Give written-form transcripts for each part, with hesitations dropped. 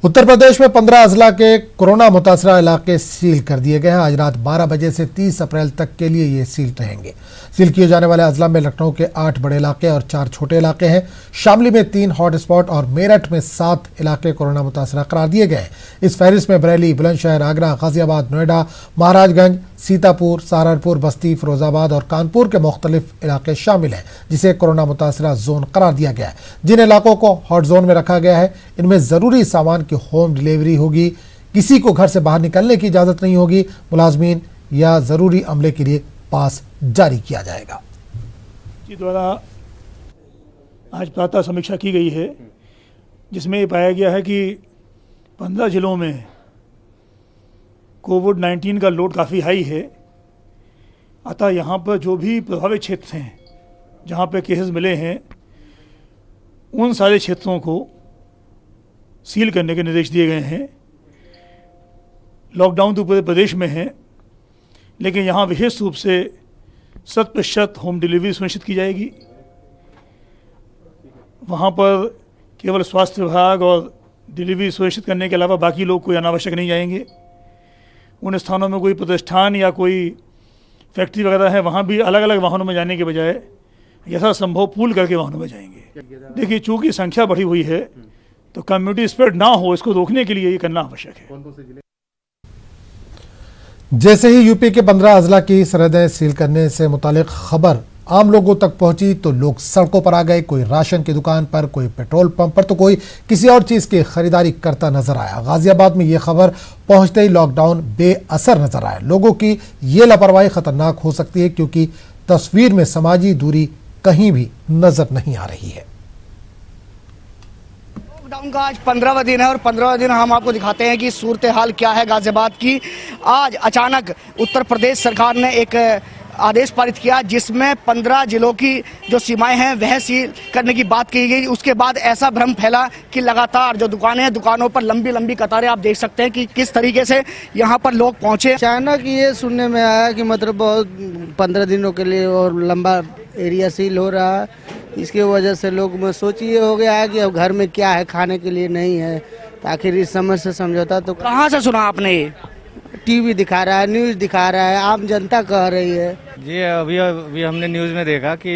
उत्तर प्रदेश में 15 अजला के कोरोना मुतासरा इलाके सील कर दिए गए हैं। आज रात 12 बजे से 30 अप्रैल तक के लिए ये सील रहेंगे। सील किए जाने वाले अजला में लखनऊ के 8 बड़े इलाके और 4 छोटे इलाके हैं। शामली में 3 हॉट स्पॉट और मेरठ में 7 इलाके कोरोना मुतासरा करार दिए गए हैं। इस फहरिस्त में बरेली, बुलंदशहर, आगरा, गाजियाबाद, नोएडा, महाराजगंज, सीतापुर, सहारनपुर, बस्ती, फिरोजाबाद और कानपुर के मुख्तलिफ इलाके शामिल हैं, जिसे कोरोना मुतासरा जोन करार दिया गया है। जिन इलाकों को हॉट जोन में रखा गया है, इनमें जरूरी सामान की होम डिलीवरी होगी। किसी को घर से बाहर निकलने की इजाजत नहीं होगी। मुलाजमीन या जरूरी अमले के लिए पास जारी किया जाएगा। जी द्वारा आज प्रातः समीक्षा की गई है, जिसमें ये पाया गया है कि 15 जिलों में कोविड-19 का लोड काफ़ी हाई है। अतः यहाँ पर जो भी प्रभावित क्षेत्र हैं, जहाँ पे केसेस मिले हैं, उन सारे क्षेत्रों को सील करने के निर्देश दिए गए हैं। लॉकडाउन तो पूरे प्रदेश में है, लेकिन यहाँ विशेष रूप से 100% होम डिलीवरी सुनिश्चित की जाएगी। वहाँ पर केवल स्वास्थ्य विभाग और डिलीवरी सुनिश्चित करने के अलावा बाकी लोग कोई अनावश्यक नहीं जाएंगे। उन स्थानों में कोई प्रतिष्ठान या कोई फैक्ट्री वगैरह है, वहाँ भी अलग अलग वाहनों में जाने के बजाय यथासंभव पूल करके वाहनों में जाएंगे। देखिए, चूँकि संख्या बढ़ी हुई है तो कम्युनिटी स्प्रेड ना हो, इसको रोकने के लिए ये करना आवश्यक है। जैसे ही यूपी के 15 अजला की सरहदें सील करने से मुतालिक खबर आम लोगों तक पहुंची तो लोग सड़कों पर आ गए। कोई राशन की दुकान पर, कोई पेट्रोल पंप पर, तो कोई किसी और चीज की खरीदारी करता नजर आया। गाजियाबाद में यह खबर पहुंचते ही लॉकडाउन बेअसर नजर आया। लोगों की ये लापरवाही खतरनाक हो सकती है, क्योंकि तस्वीर में समाजी दूरी कहीं भी नजर नहीं आ रही है। लॉकडाउन का आज 15वां दिन है और 15वां दिन हम आपको दिखाते हैं कि सूरत हाल क्या है गाजियाबाद की। आज अचानक उत्तर प्रदेश सरकार ने एक आदेश पारित किया, जिसमें 15 जिलों की जो सीमाएं हैं वह सील करने की बात की गई। उसके बाद ऐसा भ्रम फैला कि लगातार जो दुकानें हैं, दुकानों पर लंबी लंबी कतारें आप देख सकते हैं कि किस तरीके से यहाँ पर लोग पहुंचे। अचानक ये सुनने में आया कि मतलब बहुत 15 दिनों के लिए और लंबा एरिया सील हो रहा है। इसकी वजह से लोग में सोच ये हो गया है कि अब घर में क्या है, खाने के लिए नहीं है। तो आखिर इस समझ से समझौता तो कहाँ से सुना आपने? टीवी दिखा रहा है, न्यूज़ दिखा रहा है, आम जनता कह रही है। जी अभी हमने न्यूज़ में देखा कि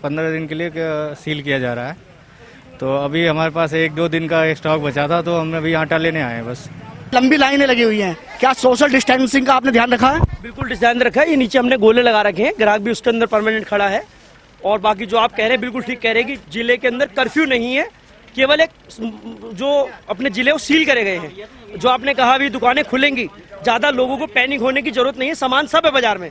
15 दिन के लिए सील किया जा रहा है। तो अभी हमारे पास 1-2 दिन का स्टॉक बचा था, तो हम अभी आटा लेने आए हैं बस। लंबी लाइनें लगी हुई हैं, क्या सोशल डिस्टेंसिंग का आपने ध्यान रखा है? बिल्कुल ध्यान रखा है। ये नीचे हमने गोले लगा रखे हैं, ग्राहक भी उसके अंदर परमानेंट खड़ा है। और बाकी जो आप कह रहे हैं बिल्कुल ठीक कह रहे हैं कि जिले के अंदर कर्फ्यू नहीं है, केवल एक जो अपने जिले को सील करे गए हैं। जो आपने कहा अभी दुकानें खुलेंगी, ज़्यादा लोगों को पैनिक होने की जरूरत नहीं है, सामान सब है बाजार में।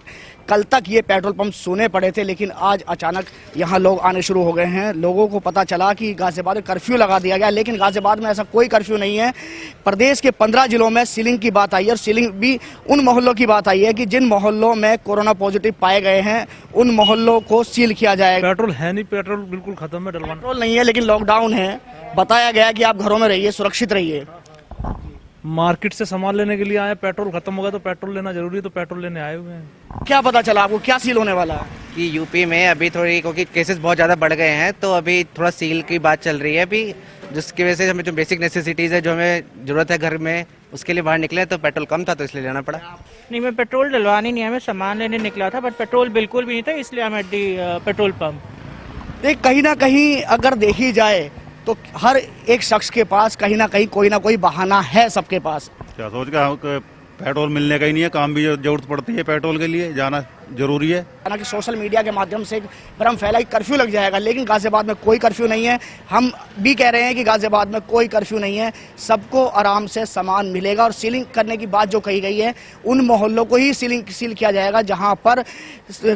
कल तक ये पेट्रोल पंप सूने पड़े थे, लेकिन आज अचानक यहाँ लोग आने शुरू हो गए हैं। लोगों को पता चला कि गाजियाबाद में कर्फ्यू लगा दिया गया, लेकिन गाजियाबाद में ऐसा कोई कर्फ्यू नहीं है। प्रदेश के 15 जिलों में सीलिंग की बात आई है, और सीलिंग भी उन मोहल्लों की बात आई है कि जिन मोहल्लों में कोरोना पॉजिटिव पाए गए हैं, उन मोहल्लों को सील किया जाएगा। पेट्रोल है नहीं, पेट्रोल बिल्कुल खत्म है, डलवाना पेट्रोल नहीं है, लेकिन लॉकडाउन है। बताया गया कि आप घरों में रहिए, सुरक्षित रहिए। मार्केट से सामान लेने के लिए आए, पेट्रोल खत्म हो गया तो पेट्रोल लेना जरूरी है, तो पेट्रोल लेने आए हुए हैं। क्या पता चला आपको, क्या सील होने वाला है? कि यूपी में अभी थोड़ी, क्योंकि केसेस बहुत ज़्यादा बढ़ गए हैं, तो अभी थोड़ा सील की बात चल रही है अभी, जिसकी वजह से हमें जो बेसिक नेसेसिटीज़ है, जो हमें ज़रूरत है घर में, उसके लिए बाहर निकले तो पेट्रोल कम था, तो इसलिए लेना पड़ा। नहीं, मैं पेट्रोल डलवानी नहीं है, मैं सामान लेने निकला था, बट पेट्रोल बिल्कुल भी नहीं था, इसलिए हम पेट्रोल पंप। देख, कहीं ना कहीं अगर देखी जाए तो हर एक शख्स के पास कहीं ना कहीं कोई ना कोई बहाना है सबके पास। क्या सोच के पेट्रोल मिलने का ही नहीं है, काम भी जरूरत पड़ती है, पेट्रोल के लिए जाना जरूरी है। हालांकि सोशल मीडिया के माध्यम से भ्रम फैला कि कर्फ्यू लग जाएगा, लेकिन गाजियाबाद में कोई कर्फ्यू नहीं है। हम भी कह रहे हैं कि गाजियाबाद में कोई कर्फ्यू नहीं है, सबको आराम से सामान मिलेगा। और सीलिंग करने की बात जो कही गई है, उन मोहल्लों को ही सील किया जाएगा जहां पर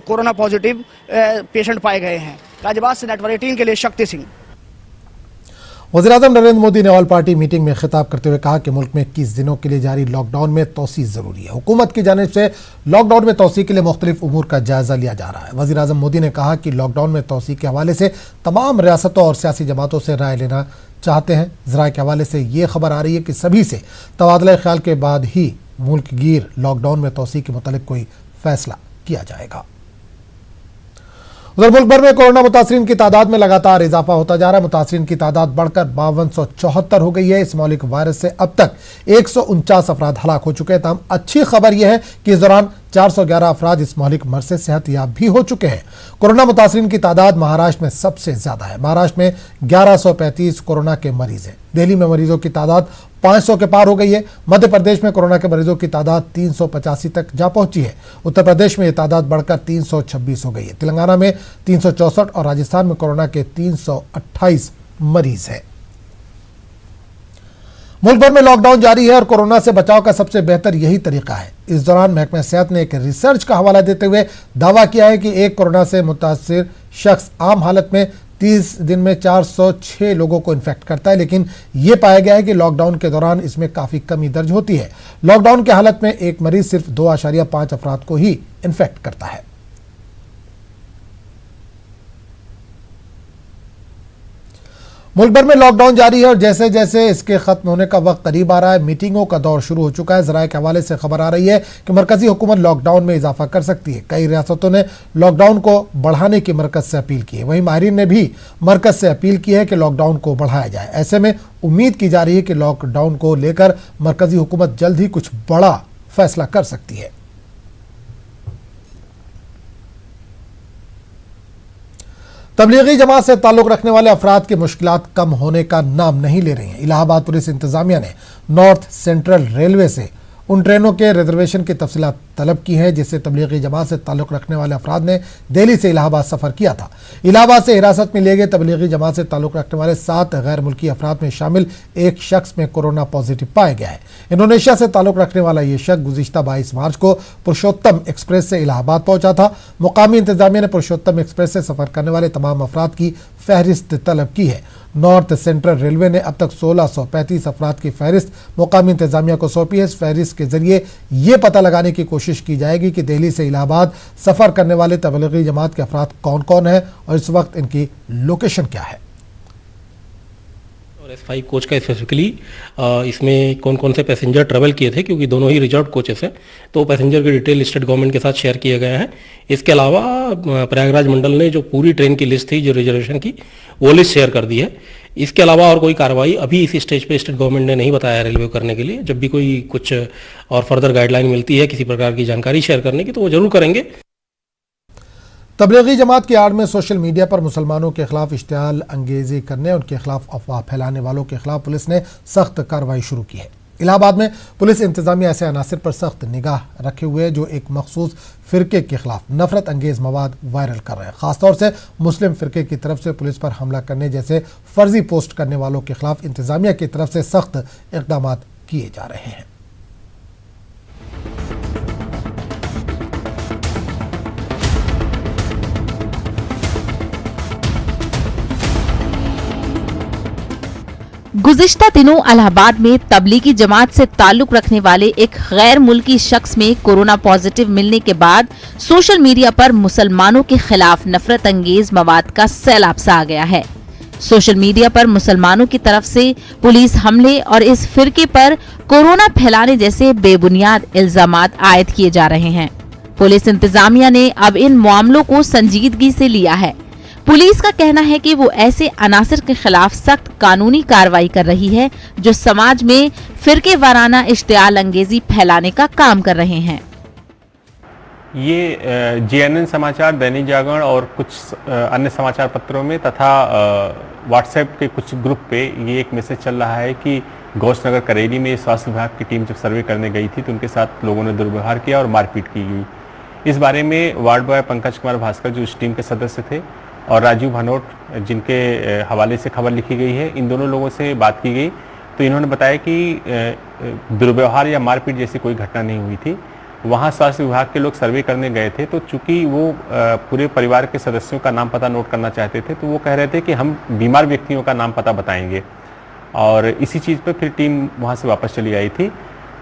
कोरोना पॉजिटिव पेशेंट पाए गए हैं। गाजियाबाद से नेटवर्क 18 के लिए शक्ति सिंह। वज़ीर-ए-आज़म नरेंद्र मोदी ने ऑल पार्टी मीटिंग में खिताब करते हुए कहा कि मुल्क में 21 दिनों के लिए जारी लॉकडाउन में तोसी जरूरी है। हुकूमत की जानिब से लॉकडाउन में तोसी के लिए मुख्तलिफ उमूर का जायजा लिया जा रहा है। वज़ीर-ए-आज़म मोदी ने कहा कि लॉकडाउन में तोसी के हवाले से तमाम रियासतों और सियासी जमातों से राय लेना चाहते हैं। ज़राए के हवाले से ये खबर आ रही है कि सभी से तबादला ख्याल के बाद ही मुल्क गिर लॉकडाउन में तोसी के मुतालिक कोई फैसला किया जाएगा। उधर मुल्क भर में कोरोना मुतासरीन की तादाद में लगातार इजाफा होता जा रहा है। मुतासरीन की तादाद बढ़कर 5274 हो गई है। इस मौलिक वायरस से अब तक 149 अफराद हलाक हो चुके हैं। तमाम अच्छी खबर यह है कि इस दौरान 411 अफराद इस मौलिक मर्ज से सेहतयाब भी हो चुके हैं। कोरोना मुतासरीन की तादाद महाराष्ट्र में सबसे ज्यादा है। महाराष्ट्र में 1135 कोरोना के मरीज हैं। दिल्ली में मरीजों की तादाद 500 के पार हो गई है। मध्य प्रदेश में कोरोना के मरीजों की तादाद 385 तक जा पहुंची है। उत्तर प्रदेश में यह तादाद बढ़कर 326 हो गई है। तेलंगाना में 364 और राजस्थान में कोरोना के 328 मरीज हैं। मुल्क भर में लॉकडाउन जारी है और कोरोना से बचाव का सबसे बेहतर यही तरीका है। इस दौरान महकमा सेहत ने एक रिसर्च का हवाला देते हुए दावा किया है कि एक कोरोना से मुतासिर शख्स आम हालत में 30 दिन में 406 लोगों को इन्फेक्ट करता है, लेकिन यह पाया गया है कि लॉकडाउन के दौरान इसमें काफी कमी दर्ज होती है। लॉकडाउन की हालत में एक मरीज सिर्फ 2.5 अफराद को ही इन्फेक्ट करता है। मुल्क भर में लॉकडाउन जारी है और जैसे जैसे इसके खत्म होने का वक्त करीब आ रहा है, मीटिंगों का दौर शुरू हो चुका है। जराये के हवाले से खबर आ रही है कि मरकजी हुकूमत लॉकडाउन में इजाफा कर सकती है। कई रियासतों ने लॉकडाउन को बढ़ाने की मरकज से अपील की है। वहीं माहिरीन ने भी मरकज से अपील की है कि लॉकडाउन को बढ़ाया जाए। ऐसे में उम्मीद की जा रही है कि लॉकडाउन को लेकर मरकजी हुकूमत जल्द ही कुछ बड़ा फैसला कर सकती है। तबलीगी जमात से ताल्लुक रखने वाले अफराद की मुश्किलात कम होने का नाम नहीं ले रही हैं। इलाहाबाद पुलिस इंतजामिया ने नॉर्थ सेंट्रल रेलवे से उन ट्रेनों के रिजर्वेशन की तफसीलात तलब की है जिससे तबलीगी जमात से ताल्लुक रखने वाले अफराद ने दिल्ली से इलाहाबाद सफर किया था। इलाहाबाद से हिरासत में लिए गए तबलीगी जमात से ताल्लुक रखने वाले 7 गैर मुल्की अफराद में शामिल एक शख्स में कोरोना पॉजिटिव पाया गया है। इंडोनेशिया से ताल्लुक रखने वाला ये शख्स गुज़िश्ता 22 मार्च को पुरुषोत्तम एक्सप्रेस से इलाहाबाद पहुंचा था। मुकामी इंतजामिया ने पुरुषोत्तम एक्सप्रेस से सफर करने वाले तमाम अफराद की फहरिस्त तलब की है। नॉर्थ सेंट्रल रेलवे ने अब तक 1635 अफराद की फहरिस्त मुकामी इंतजामिया को सौंपी है। इस फहरिस्त के जरिए ये पता लगाने की कोशिश की जाएगी कि दिल्ली से इलाहाबाद सफर करने वाले तबलीगी जमात के अफराद कौन कौन है और इस वक्त इनकी लोकेशन क्या है। और S5 कोच का स्पेसिफिकली इसमें कौन कौन से पैसेंजर ट्रेवल किए थे, क्योंकि दोनों ही रिजर्व कोचेस हैं, तो पैसेंजर की डिटेल स्टेट गवर्नमेंट के साथ शेयर किए गए हैं। इसके अलावा प्रयागराज मंडल ने जो पूरी ट्रेन की लिस्ट थी जो रिजर्वेशन की, वो लिस्ट शेयर कर दी है। इसके अलावा और कोई कार्रवाई अभी इस स्टेज पे स्टेट गवर्नमेंट ने नहीं बताया रेलवे को करने के लिए। जब भी कोई कुछ और फर्दर गाइडलाइन मिलती है किसी प्रकार की जानकारी शेयर करने की, तो वो जरूर करेंगे। तबलीगी जमात की आड़ में सोशल मीडिया पर मुसलमानों के खिलाफ इश्तियाल अंगेजी करने, उनके खिलाफ अफवाह फैलाने वालों के खिलाफ पुलिस ने सख्त कार्रवाई शुरू की है। इलाहाबाद में पुलिस इंतजामिया ऐसे अनासर पर सख्त निगाह रखे हुए जो एक मखसूस फिरके के खिलाफ नफरत अंगेज मवाद वायरल कर रहे हैं। खासतौर से मुस्लिम फिरके की तरफ से पुलिस पर हमला करने जैसे फर्जी पोस्ट करने वालों के खिलाफ इंतजामिया की तरफ से सख्त इक़दाम किए जा रहे हैं। गुज़िश्ता दिनों इलाहाबाद में तबलीगी जमात से ताल्लुक रखने वाले एक गैर मुल्की शख्स में कोरोना पॉजिटिव मिलने के बाद सोशल मीडिया पर मुसलमानों के खिलाफ नफरत अंगेज मवाद का सैलाब सा आ गया है। सोशल मीडिया पर मुसलमानों की तरफ से पुलिस हमले और इस फिरके पर कोरोना फैलाने जैसे बेबुनियाद इल्जामात आयद किए जा रहे हैं। पुलिस इंतजामिया ने अब इन मामलों को संजीदगी से लिया है। पुलिस का कहना है कि वो ऐसे अनासर के खिलाफ सख्त कानूनी कार्रवाई कर रही है जो समाज में फिरके वाराना इश्तियाल अंगेजी फैलाने का काम कर रहे हैं। ये JNN समाचार, दैनिक जागरण और कुछ अन्य समाचार पत्रों में तथा व्हाट्सएप के कुछ ग्रुप पे ये एक मैसेज चल रहा है कि गौशनगर करेली में स्वास्थ्य विभाग की टीम जब सर्वे करने गई थी तो उनके साथ लोगों ने दुर्व्यवहार किया और मारपीट की गई। इस बारे में वार्ड बॉय पंकज कुमार भास्कर जो इस टीम के सदस्य थे और राजीव भनोट जिनके हवाले से खबर लिखी गई है, इन दोनों लोगों से बात की गई तो इन्होंने बताया कि दुर्व्यवहार या मारपीट जैसी कोई घटना नहीं हुई थी। वहाँ स्वास्थ्य विभाग के लोग सर्वे करने गए थे तो चूंकि वो पूरे परिवार के सदस्यों का नाम पता नोट करना चाहते थे तो वो कह रहे थे कि हम बीमार व्यक्तियों का नाम पता बताएंगे और इसी चीज़ पर फिर टीम वहाँ से वापस चली आई थी।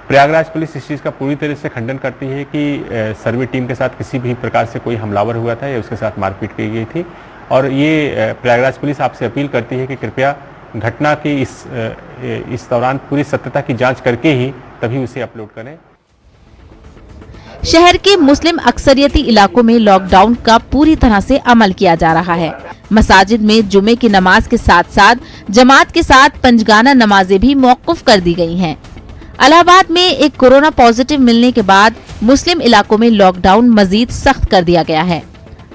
प्रयागराज पुलिस इस चीज़ का पूरी तरह से खंडन करती है कि सर्वे टीम के साथ किसी भी प्रकार से कोई हमलावर हुआ था या उसके साथ मारपीट की गई थी और ये प्रयागराज पुलिस आपसे अपील करती है कि कृपया घटना की इस दौरान पूरी सत्यता की जांच करके ही तभी उसे अपलोड करें। शहर के मुस्लिम अक्सरियती इलाकों में लॉकडाउन का पूरी तरह से अमल किया जा रहा है। मसाजिद में जुमे की नमाज के साथ साथ जमात के साथ पंजगाना नमाजें भी मौकूफ कर दी गई हैं। इलाहाबाद में एक कोरोना पॉजिटिव मिलने के बाद मुस्लिम इलाकों में लॉकडाउन मजीद सख्त कर दिया गया है।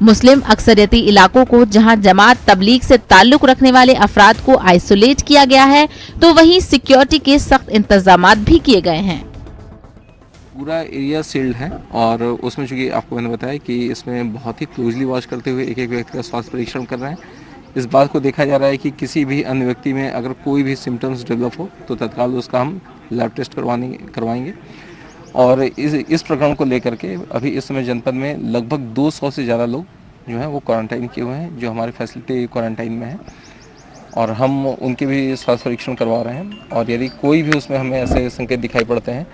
मुस्लिम अक्सरियती इलाकों को जहां जमात तबलीग से ताल्लुक रखने वाले अफराद को आइसोलेट किया गया है, तो वहीं सिक्योरिटी के सख्त इंतजामात भी किए गए हैं। पूरा एरिया सील्ड है और उसमें चूँकि आपको मैंने बताया कि इसमें बहुत ही क्लोजली वॉच करते हुए एक एक व्यक्ति का स्वास्थ्य परीक्षण कर रहे हैं। इस बात को देखा जा रहा है कि किसी भी अन्य व्यक्ति में अगर कोई भी सिम्टम्स डेवलप हो तो तत्काल उसका हम लैब टेस्ट करवाएंगे। और इस प्रकरण को लेकर के अभी इस समय जनपद में लगभग 200 से ज़्यादा लोग जो हैं वो क्वारंटाइन किए हुए हैं, जो हमारे फैसिलिटी क्वारंटाइन में हैं, और हम उनके भी स्वास्थ्य परीक्षण करवा रहे हैं। और यदि कोई भी उसमें हमें ऐसे संकेत दिखाई पड़ते हैं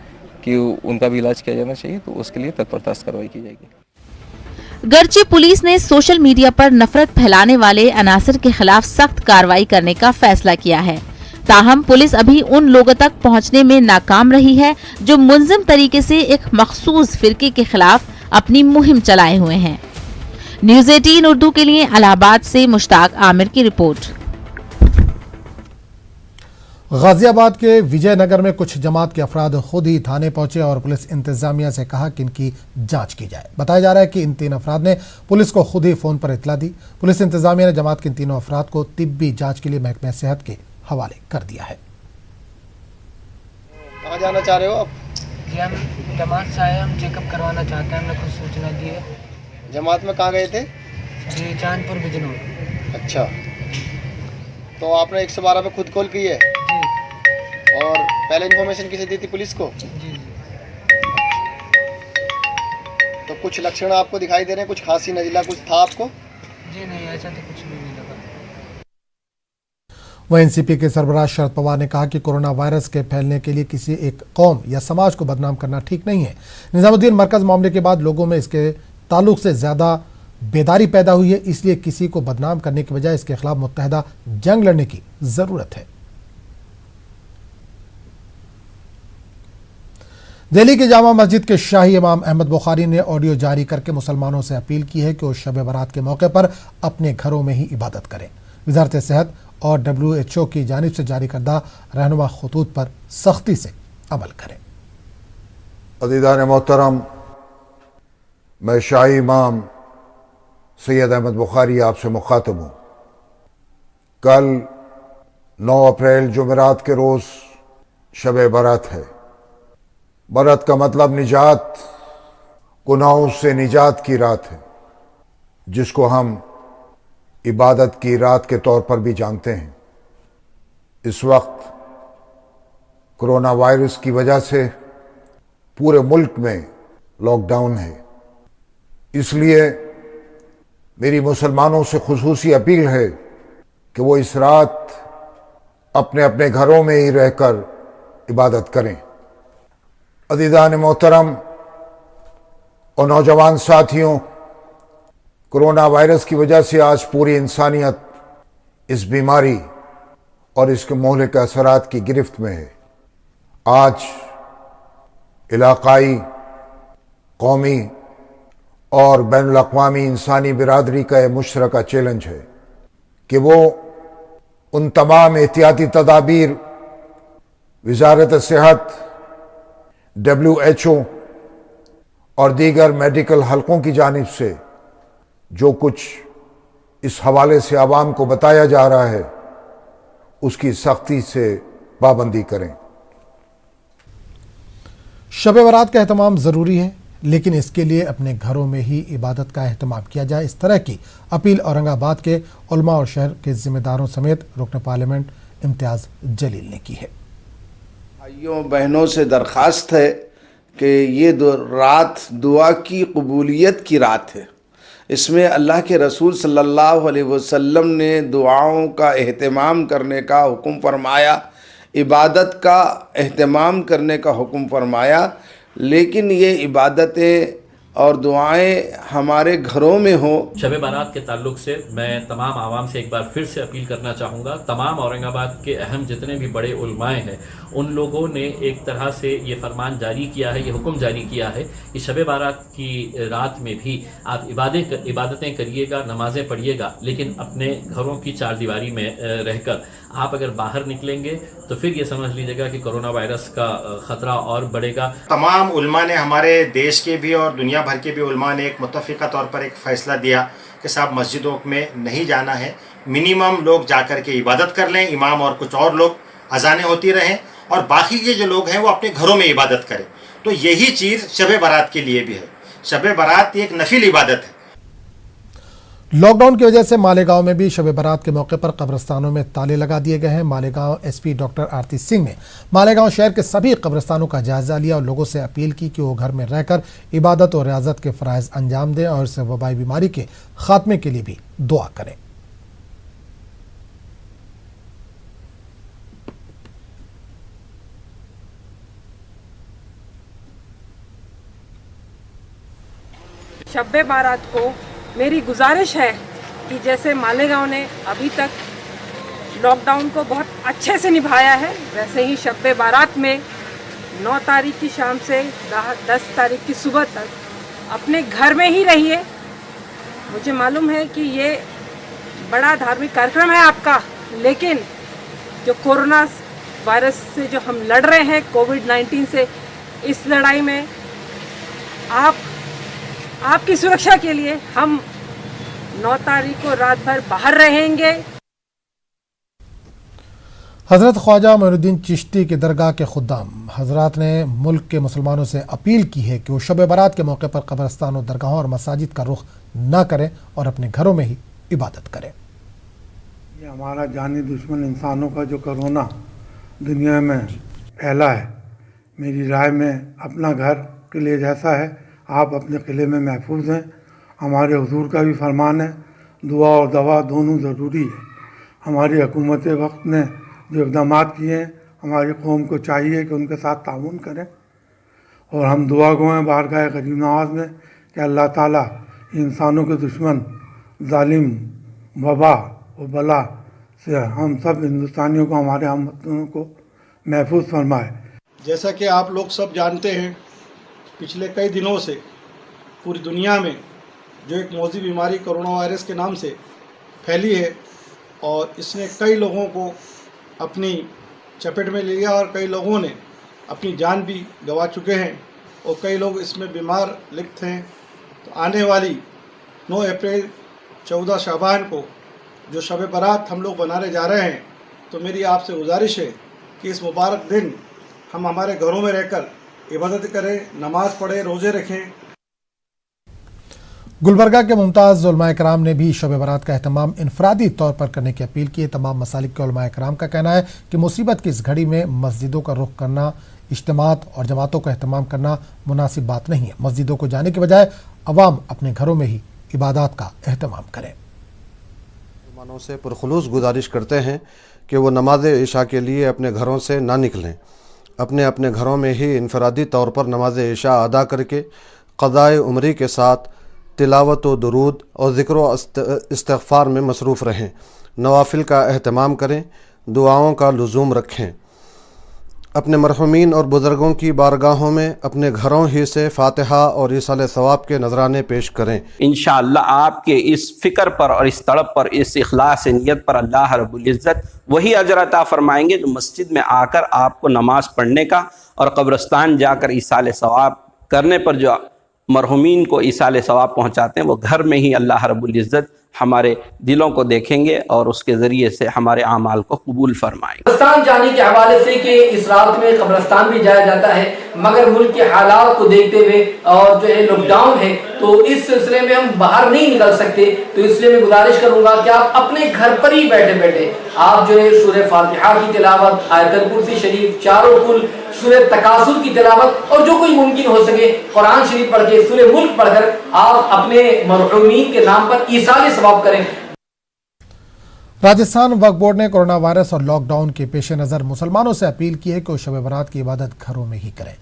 कि उनका भी इलाज किया जाना चाहिए तो उसके लिए तत्परता से कार्रवाई की जाएगी। गर्ची पुलिस ने सोशल मीडिया पर नफरत फैलाने वाले अनासर के खिलाफ सख्त कार्रवाई करने का फैसला किया है। ताहम पुलिस अभी उन लोगों तक पहुंचने में नाकाम रही है जो मुंजिम तरीके से एक मखसूस फिरके के खिलाफ अपनी मुहिम चलाए हुए हैं। न्यूज़ 18 उर्दू के लिए इलाहाबाद से मुश्ताक आमिर की रिपोर्ट। गाजियाबाद के विजयनगर में कुछ जमात के अफराद खुद ही थाने पहुंचे और पुलिस इंतजामिया से कहा कि इनकी जांच की जाए। बताया जा रहा है कि इन 3 अफराद ने पुलिस को खुद ही फोन पर इतला दी। पुलिस इंतजामिया ने जमात के इन तीनों अफराद को तिब्बी जांच के लिए महकमे सेहत के हवाले कर दिया है। कहाँ जाना चाह रहे हो आप? जी हम जमात से आए, हम चेकअप करवाना चाहते हैं, हमने कुछ सूचना दी है। जमात में कहाँ गए थे? जी चांदपुर बिजनौर। अच्छा, तो आपने 112 पे खुद कॉल की है? जी। और पहले इन्फॉर्मेशन किसे दी थी? पुलिस को? जी। तो कुछ लक्षण आपको दिखाई दे रहे हैं, कुछ खांसी नज़ला कुछ था आपको? जी नहीं, ऐसा तो कुछ नहीं लगा। वहीं एनसीपी के सरबराह शरद पवार ने कहा कि कोरोना वायरस के फैलने के लिए किसी एक कौम या समाज को बदनाम करना ठीक नहीं है। निजामुद्दीन मरकज मामले के बाद लोगों में इसके ताल्लुक से ज्यादा बेदारी पैदा हुई है, इसलिए किसी को बदनाम करने की बजाय इसके खिलाफ मुत्तहदा जंग लड़ने की जरूरत है। दिल्ली की जामा मस्जिद के शाही इमाम अहमद बुखारी ने ऑडियो जारी करके मुसलमानों से अपील की है कि वो शब बारात के मौके पर अपने घरों में ही इबादत करें। वजारत सेहत और WHO की जानिब से जारी करदा रहनुमा खतूत पर सख्ती से अमल करें। अज़ीज़ान मोहतरम, मैं शाही इमाम सैयद अहमद बुखारी आपसे मुखातब हूँ। कल 9 अप्रैल जुमेरात के रोज़ शब बारात है। बारात का मतलब निजात, गुनाहों से निजात की रात है, जिसको हम इबादत की रात के तौर पर भी जानते हैं। इस वक्त कोरोना वायरस की वजह से पूरे मुल्क में लॉकडाउन है, इसलिए मेरी मुसलमानों से खुसूसी अपील है कि वो इस रात अपने अपने घरों में ही रहकर इबादत करें। अज़ीज़ान मोहतरम और नौजवान साथियों, कोरोना वायरस की वजह से आज पूरी इंसानियत इस बीमारी और इसके मोहलिक असरात की गिरफ्त में है। आज इलाकाई, कौमी और बैनुल-अक़वामी इंसानी बिरादरी का यह मुश्तरका चैलेंज है कि वो उन तमाम एहतियाती तदाबीर वज़ारत सेहत, WHO और दीगर मेडिकल हलकों की जानिब से जो कुछ इस हवाले से आवाम को बताया जा रहा है, उसकी सख्ती से पाबंदी करें। शब बारात का एहतमाम ज़रूरी है, लेकिन इसके लिए अपने घरों में ही इबादत का एहतमाम किया जाए। इस तरह की अपील औरंगाबाद के उलमा और शहर के जिम्मेदारों समेत रुकन पार्लियामेंट इम्तियाज़ जलील ने की है। भाइयों बहनों से दरख्वास्त है कि ये रात दुआ की कबूलियत की रात है। इसमें अल्लाह के रसूल सल्लल्लाहु अलैहि वसल्लम ने दुआओं का एहतमाम करने का हुक्म फरमाया, इबादत का एहतमाम करने का हुक्म फरमाया। लेकिन ये इबादतें और दुआएं हमारे घरों में हो। शब बारात के ताल्लुक से मैं तमाम आवाम से एक बार फिर से अपील करना चाहूँगा। तमाम औरंगाबाद के अहम जितने भी बड़े उलमाए हैं उन लोगों ने एक तरह से ये फरमान जारी किया है, ये हुक्म जारी किया है कि शब बारात की रात में भी आप इबादतें करिएगा, नमाज़ें पढ़िएगा, लेकिन अपने घरों की चारदीवारी में रहकर। आप अगर बाहर निकलेंगे तो फिर ये समझ लीजिएगा कि कोरोना वायरस का ख़तरा और बढ़ेगा। तमाम उलमा ने, हमारे देश के भी और दुनिया भर के भी उलमा ने एक मुत्तफ़िक़ा तौर पर एक फ़ैसला दिया कि साहब मस्जिदों में नहीं जाना है, मिनिमम लोग जाकर के इबादत कर लें, इमाम और कुछ और लोग अज़ानें होती रहें और बाकी के जो लोग हैं वो अपने घरों में इबादत करें। तो यही चीज़ शब बारात के लिए भी है। शब बारात एक नफिल इबादत है। लॉकडाउन की वजह से मालेगांव में भी शब बारात के मौके पर कब्रिस्तानों में ताले लगा दिए गए हैं। मालेगांव एसपी डॉक्टर आरती सिंह ने मालेगांव शहर के सभी कब्रिस्तानों का जायजा लिया और लोगों से अपील की कि वो घर में रहकर इबादत और रियाजत के फ़राइज़ अंजाम दें और इस वबाई बीमारी के खात्मे के लिए भी दुआ करें। शब बारात को मेरी गुजारिश है कि जैसे मालेगांव ने अभी तक लॉकडाउन को बहुत अच्छे से निभाया है, वैसे ही शब बारात में 9 तारीख की शाम से 10 तारीख की सुबह तक अपने घर में ही रहिए। मुझे मालूम है कि ये बड़ा धार्मिक कार्यक्रम है आपका, लेकिन जो कोरोना वायरस से जो हम लड़ रहे हैं, कोविड-19 से, इस लड़ाई में आपकी सुरक्षा के लिए हम 9 तारीख को रात भर बाहर रहेंगे। हज़रत ख्वाजा मोइनुद्दीन चिश्ती की दरगाह के खुद्दाम हजरात ने मुल्क के मुसलमानों से अपील की है कि वो शब बारात के मौके पर कब्रिस्तानों, दरगाहों और मसाजिद का रुख न करें और अपने घरों में ही इबादत करें। ये हमारा जानी दुश्मन इंसानों का जो कोरोना दुनिया में फैला है, मेरी राय में अपना घर किले जैसा है, आप अपने किले में महफूज हैं। हमारे हुजूर का भी फरमान है, दुआ और दवा दोनों ज़रूरी है। हमारी हुकूमत वक्त ने जो इक़दाम किए हैं, हमारी कौम को चाहिए कि उनके साथ ताउन करें और हम दुआ गो हैं बारगाह करीम नवाज में कि अल्लाह ताला इंसानों के दुश्मन जालिम वबा और बला से हम सब हिंदुस्तानियों को, हमारे हमवतनों को महफूज फरमाए। जैसा कि आप लोग सब जानते हैं, पिछले कई दिनों से पूरी दुनिया में जो एक मौजी बीमारी कोरोना वायरस के नाम से फैली है और इसने कई लोगों को अपनी चपेट में ले लिया और कई लोगों ने अपनी जान भी गंवा चुके हैं और कई लोग इसमें बीमार लिप्त हैं। तो आने वाली 9 अप्रैल 14 शाबान को जो शब बारात हम लोग बनाने जा रहे हैं, तो मेरी आपसे गुजारिश है कि इस मुबारक दिन हम हमारे घरों में रहकर इबादत करें, नमाज पढ़ें, रोज़े रखें। गुलबर्गा के मुमताज़ उलमाए कराम ने भी शब बारात का एहतमाम इनफरादी तौर पर करने की अपील की है। तमाम मसालिक के उलमाए कराम का कहना है कि मुसीबत की इस घड़ी में मस्जिदों का रुख करना, इज्तिमात और जमातों का एहतमाम करना मुनासिब बात नहीं है। मस्जिदों को जाने के बजाय अवाम अपने घरों में ही इबादत का एहतमाम करें। मुसलमानों से पुरखुलूस गुजारिश करते हैं कि वो नमाज इशा के लिए अपने घरों से ना निकलें, अपने अपने घरों में ही इनफरादी तौर पर नमाज इशा अदा करके क़ज़ाए उम्री के साथ तिलावत व दुरूद और ज़िक्र व इस्तिग़फ़ार में मसरूफ़ रहें। नवाफिल का एहतमाम करें, दुआओं का लुज़ूम रखें। अपने मरहुमीन और बुज़ुर्गों की बारगाहों में अपने घरों ही से फ़ातिहा और ईसाल सवाब के नजराने पेश करें। इंशाअल्लाह आपके इस फ़िक्र पर और इस तड़प पर, इस इखलास नियत पर अल्लाह रब्बुल इज़्ज़त वही अजर अता फरमाएंगे जो मस्जिद में आकर आपको नमाज पढ़ने का और कब्रिस्तान जाकर ईसाल सवाब करने पर जो मरहुमीन को ईसाल सवाब पहुँचाते हैं, वो घर में ही अल्लाह रब्बुल इज़्ज़त हमारे दिलों को देखेंगे और उसके ज़रिए से हमारे आमाल को कबूल फरमाएंगे। कब्रिस्तान जाने के हवाले से कि इस रात में कब्रिस्तान भी जाया जाता है, मगर मुल्क के हालात को देखते हुए और जो है लॉकडाउन है, तो इस सिलसिले में हम बाहर नहीं निकल सकते। तो इसलिए मैं गुजारिश करूंगा कि आप अपने घर पर ही बैठे बैठे आप जो है सूरह फातिहा की तिलावत, आयतुल कुर्सी शरीफ, चारों कुल, सूरह तकासुर की तिलावत और जो कोई मुमकिन हो सके कुरान शरीफ पढ़ के, सूरह मुल्क पढ़कर आप अपने मरहुमीन के नाम पर ईसाल सवाब करें। राजस्थान वक्फ बोर्ड ने कोरोना वायरस और लॉकडाउन के पेश नज़र मुसलमानों से अपील की है कि वो शब बारात की इबादत घरों में ही करें।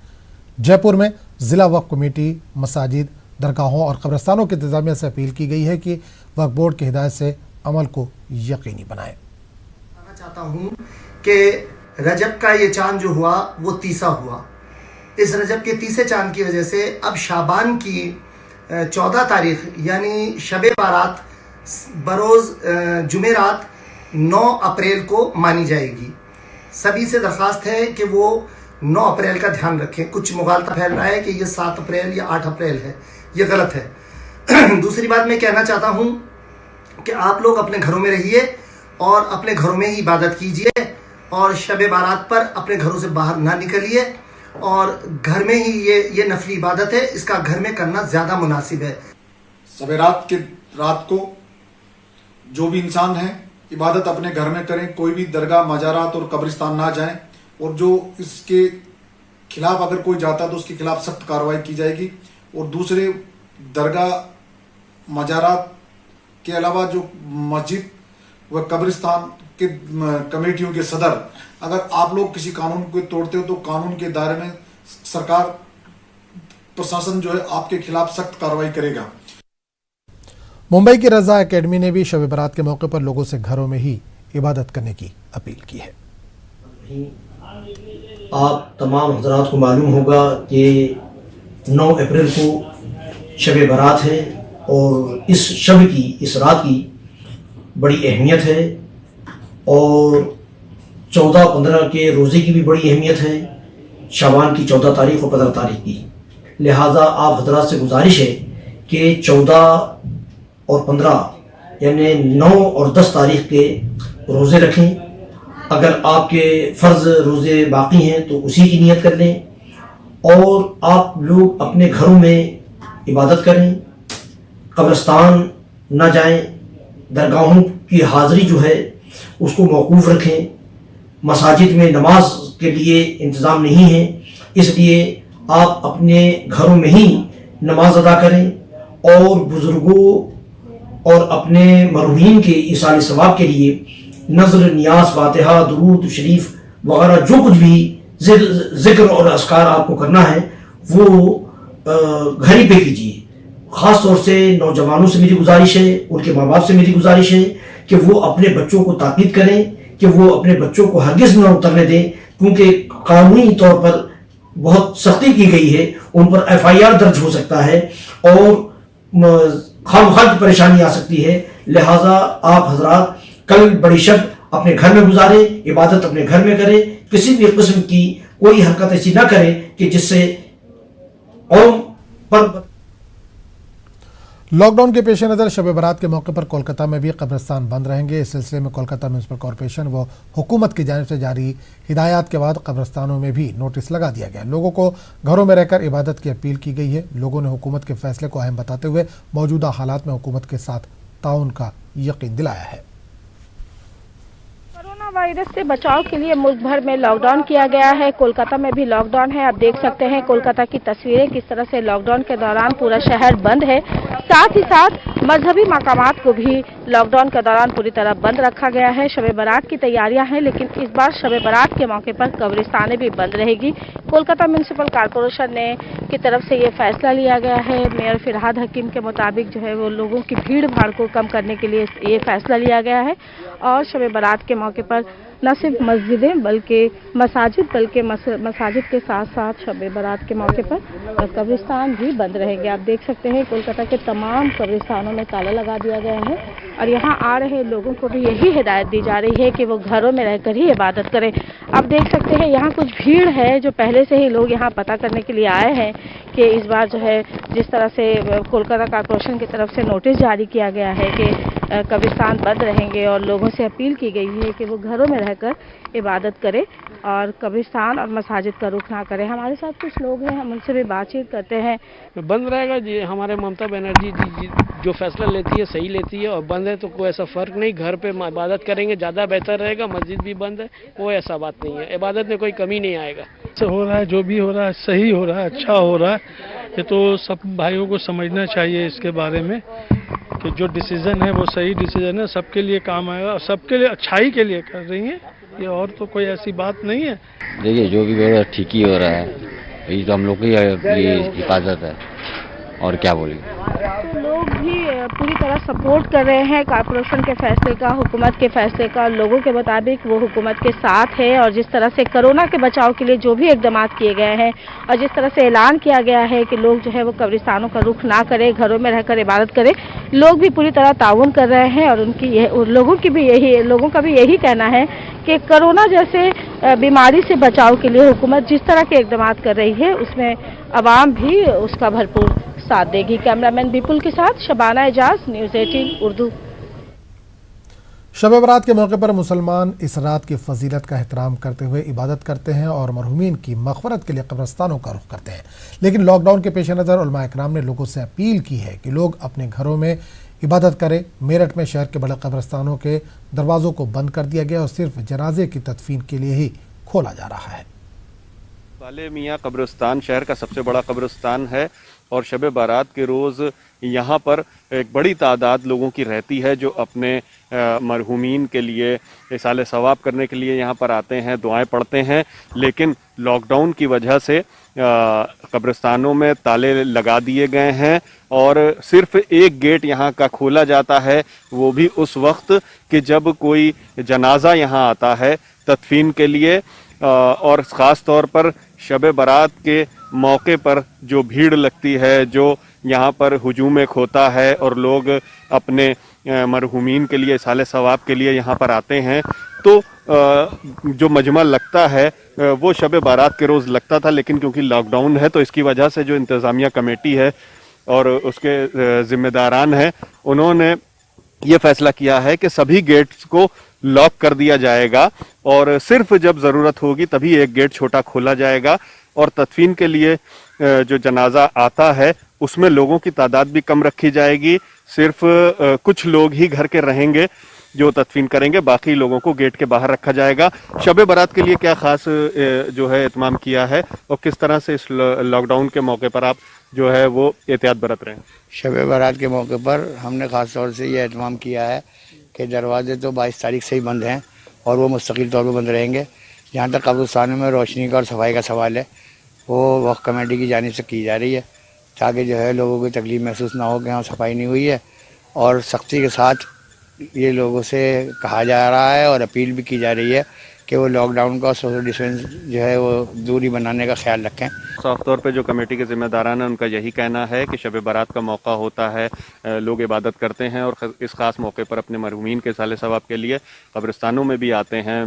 जयपुर में जिला वक्फ कमेटी, मसाजिद, दरगाहों और कब्रिस्तानों की इंतजामिया से अपील की गई है कि वक्फ बोर्ड की हिदायत से अमल को यकीनी बनाए। चाहता हूँ कि रजब का ये चांद जो हुआ वो तीसा हुआ। इस रजब के तीसरे चांद की वजह से अब शाबान की 14 तारीख यानी शबे बारात बरोज़ जुमेरात 9 अप्रैल को मानी जाएगी। सभी से दरख्वास्त है कि वो 9 अप्रैल का ध्यान रखें। कुछ मुगालता फैल रहा है कि ये 7 अप्रैल या 8 अप्रैल है, ये गलत है। दूसरी बात मैं कहना चाहता हूँ कि आप लोग अपने घरों में रहिए और अपने घरों में ही इबादत कीजिए और शब बारात पर अपने घरों से बाहर ना निकलिए और घर में ही ये नफली इबादत है, इसका घर में करना ज़्यादा मुनासिब है। शब रात के रात को जो भी इंसान है इबादत अपने घर में करें, कोई भी दरगाह मजारात और कब्रिस्तान ना जाएं और जो इसके खिलाफ अगर कोई जाता है तो उसके खिलाफ सख्त कार्रवाई की जाएगी। और दूसरे दरगाह मजारात के अलावा जो मस्जिद व कब्रिस्तान के कमेटियों के सदर, अगर आप लोग किसी कानून को तोड़ते हो तो कानून के दायरे में सरकार प्रशासन जो है आपके खिलाफ सख्त कार्रवाई करेगा। मुंबई की रजा एकेडमी ने भी शब बारात के मौके पर लोगों से घरों में ही इबादत करने की अपील की है। आप तमाम हजरात को मालूम होगा कि 9 अप्रैल को शब बारात है और इस शब की, इस रात की बड़ी अहमियत है और 14-15 के रोज़े की भी बड़ी अहमियत है, शाबान की 14 तारीख और 15 तारीख की। लिहाजा आप हजरात से गुजारिश है कि 14 और 15 यानी 9 और 10 तारीख के रोज़े रखें। अगर आपके फ़र्ज़ रोज़े बाकी हैं तो उसी की नियत कर लें और आप लोग अपने घरों में इबादत करें, कब्रिस्तान न जाएं, दरगाहों की हाज़िरी जो है उसको मौकूफ़ रखें। मसाजिद में नमाज के लिए इंतज़ाम नहीं है, इसलिए आप अपने घरों में ही नमाज अदा करें और बुज़ुर्गों और अपने मरहूमीन के ईसाल सवाब के लिए नज़र, नियाज, फातिहा, दुरूद शरीफ वगैरह जो कुछ भी ज़िक्र और अस्कार आपको करना है वो घर ही पे कीजिए। ख़ास तौर से नौजवानों से मेरी गुजारिश है, उनके माँ बाप से मेरी गुजारिश है कि वो अपने बच्चों को ताकीद करें कि वो अपने बच्चों को हरगिज़ न उतरने दें, क्योंकि कानूनी तौर पर बहुत सख्ती की गई है, उन पर FIR दर्ज हो सकता है और खामखा की परेशानी आ सकती है। लिहाजा आप हजरात कल बड़ी शब अपने घर में गुजारे, इबादत अपने घर में करें, किसी भी किस्म की कोई हरकत ऐसी ना करें कि जिससे कौम पर। लॉकडाउन के पेश नज़र शब बारात के मौके पर कोलकाता में भी कब्रिस्तान बंद रहेंगे। इस सिलसिले में कोलकाता म्यूनसिपल कॉरपोरेशन व हुकूमत की जानिब से जारी हिदायत के बाद कब्रिस्तानों में भी नोटिस लगा दिया गया। लोगों को घरों में रहकर इबादत की अपील की गई है। लोगों ने हुकूमत के फैसले को अहम बताते हुए मौजूदा हालात में हुकूमत के साथ ताउन का यकीन दिलाया है। कोरोना वायरस से बचाव के लिए मुल्क भर में लॉकडाउन किया गया है। कोलकाता में भी लॉकडाउन है। आप देख सकते हैं कोलकाता की तस्वीरें, किस तरह से लॉकडाउन के दौरान पूरा शहर बंद है। साथ ही साथ मजहबी मकामात को भी लॉकडाउन के दौरान पूरी तरह बंद रखा गया है। शब बारात की तैयारियां हैं, लेकिन इस बार शब बारात के मौके पर कब्रिस्तानें भी बंद रहेगी। कोलकाता म्यूनसिपल कॉरपोरेशन ने की तरफ से ये फैसला लिया गया है। मेयर फिरहाद हकीम के मुताबिक जो है वो लोगों की भीड़ भाड़ को कम करने के लिए ये फैसला लिया गया है और शब बारात के मौके पर न सिर्फ मस्जिदें बल्कि मसाजिद के साथ साथ शब बारात के मौके पर कब्रिस्तान भी बंद रहेंगे। आप देख सकते हैं कोलकाता के तमाम कब्रिस्तानों में ताला लगा दिया गया है और यहाँ आ रहे लोगों को भी यही हिदायत दी जा रही है कि वो घरों में रहकर ही इबादत करें। आप देख सकते हैं यहाँ कुछ भीड़ है जो पहले से ही लोग यहाँ पता करने के लिए आए हैं कि इस बार जो है जिस तरह से कोलकाता कॉरपोरेशन की तरफ से नोटिस जारी किया गया है कि कब्रिस्तान बंद रहेंगे और लोगों से अपील की गई है कि वो घरों में रहकर इबादत करें और कब्रिस्तान और मसाजिद का रुख ना करें। हमारे साथ कुछ लोग हैं, हम उनसे भी बातचीत करते हैं। बंद रहेगा जी, हमारे ममता बनर्जी जी जो फैसला लेती है सही लेती है और बंद है तो कोई ऐसा फ़र्क नहीं, घर पे इबादत करेंगे ज़्यादा बेहतर रहेगा। मस्जिद भी बंद है, कोई ऐसा बात नहीं है, इबादत में कोई कमी नहीं आएगा। हो रहा है जो भी हो रहा है सही हो रहा है, अच्छा हो रहा है। ये तो सब भाइयों को समझना चाहिए इसके बारे में कि जो डिसीजन है वो सही डिसीजन है, सबके लिए काम आएगा, सबके लिए अच्छाई के लिए कर रही है ये, और तो कोई ऐसी बात नहीं है। देखिए जो भी हो रहा है ठीक ही हो रहा है, यही तो हम लोग की ये हिफाजत है। और क्या बोलेंगे? तो लोग भी पूरी तरह सपोर्ट कर रहे हैं कॉर्पोरेशन के फैसले का, हुकूमत के फैसले का। लोगों के मुताबिक वो हुकूमत के साथ है और जिस तरह से कोरोना के बचाव के लिए जो भी इकदाम किए गए हैं और जिस तरह से ऐलान किया गया है कि लोग जो है वो कब्रिस्तानों का रुख ना करें, घरों में रहकर इबादत करें, लोग भी पूरी तरह ताउन कर रहे हैं। और लोगों का भी यही कहना है कि कोरोना जैसे बीमारी से बचाव के लिए हुकूमत जिस तरह के इकदाम कर रही है उसमें अवाम भी उसका भरपूर साथ देगी। कैमरामैन विपुल के साथ शबाना एजाज, न्यूज़ 18 उर्दू। शब बरात के मौके पर मुसलमान इस रात की फजीलत का एहतराम करते हुए इबादत करते हैं और मरहूमीन की मग़फ़रत के लिए कब्रिस्तानों का रुख करते हैं। लेकिन लॉकडाउन के पेश नज़र उलमा इकराम ने लोगों से अपील की है कि लोग अपने घरों में इबादत करें। मेरठ में शहर के बड़े कब्रिस्तानों के दरवाज़ों को बंद कर दिया गया और सिर्फ जनाजे की तदफीन के लिए ही खोला जा रहा है। बाले मियाँ कब्रिस्तान शहर का सबसे बड़ा कब्रिस्तान है और शब बारात के रोज़ यहाँ पर एक बड़ी तादाद लोगों की रहती है जो अपने मरहूमीन के लिए इसाले सवाब करने के लिए यहाँ पर आते हैं, दुआएं पढ़ते हैं। लेकिन लॉकडाउन की वजह से कब्रिस्तानों में ताले लगा दिए गए हैं और सिर्फ एक गेट यहाँ का खोला जाता है, वो भी उस वक्त कि जब कोई जनाजा यहाँ आता है तदफीन के लिए। और ख़ास तौर पर शब बारात के मौके पर जो भीड़ लगती है, जो यहाँ पर हुजूम होता है और लोग अपने मरहूमीन के लिए इसाले सवाब के लिए यहाँ पर आते हैं, तो जो मजमा लगता है वो शब बारात के रोज़ लगता था। लेकिन क्योंकि लॉकडाउन है तो इसकी वजह से जो इंतज़ामिया कमेटी है और उसके ज़िम्मेदारान हैं, उन्होंने ये फैसला किया है कि सभी गेट्स को लॉक कर दिया जाएगा और सिर्फ जब ज़रूरत होगी तभी एक गेट छोटा खोला जाएगा। और तदफीन के लिए जो जनाजा आता है उसमें लोगों की तादाद भी कम रखी जाएगी। सिर्फ कुछ लोग ही घर के रहेंगे जो तदफीन करेंगे, बाकी लोगों को गेट के बाहर रखा जाएगा। शब बारात के लिए क्या ख़ास जो है इत्माम किया है और किस तरह से इस लॉकडाउन के मौके पर आप जो है वो एहतियात बरत रहे हैं? शब बारात के मौके पर हमने ख़ास तौर से यह एहतमाम किया है कि दरवाजे तो 22 तारीख से ही बंद हैं और वो मुस्तकिल तौर पर बंद रहेंगे। जहाँ तक कब्रिस्तानों में रोशनी का और सफाई का सवाल है वो वक्फ कमेटी की जानिब से की जा रही है ताकि जो है लोगों को तकलीफ महसूस ना हो कि हाँ सफाई नहीं हुई है। और सख्ती के साथ ये लोगों से कहा जा रहा है और अपील भी की जा रही है कि वो लॉकडाउन का सोशल डिस्टेंस जो है वो दूरी बनाने का ख्याल रखें। साफ तौर पे जो कमेटी के ज़िम्मेदारान हैं उनका यही कहना है कि शब बारात का मौका होता है, लोग इबादत करते हैं और इस ख़ास मौके पर अपने मरहूमीन के साले सवाब के लिए कब्रिस्तानों में भी आते हैं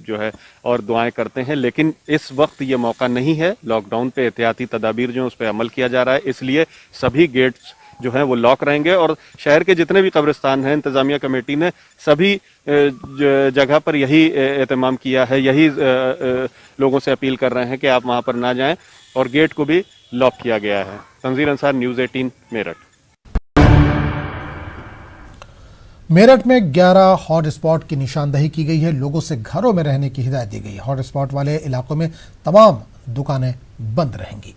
जो है और दुआएं करते हैं। लेकिन इस वक्त ये मौका नहीं है। लॉकडाउन पे एहतियाती तदाबीर जो उस पर अमल किया जा रहा है, इसलिए सभी गेट्स जो हैं वो लॉक रहेंगे और शहर के जितने भी कब्रिस्तान हैं इंतज़ामिया कमेटी ने सभी जगह पर यही एहतमाम किया है, यही लोगों से अपील कर रहे हैं कि आप वहाँ पर ना जाएं और गेट को भी लॉक किया गया है। तंजीर अंसार, न्यूज़ 18 मेरठ। मेरठ में 11 हॉट स्पॉट की निशानदही की गई है। लोगों से घरों में रहने की हिदायत दी गई है। हॉट स्पॉट वाले इलाकों में तमाम दुकानें बंद रहेंगी।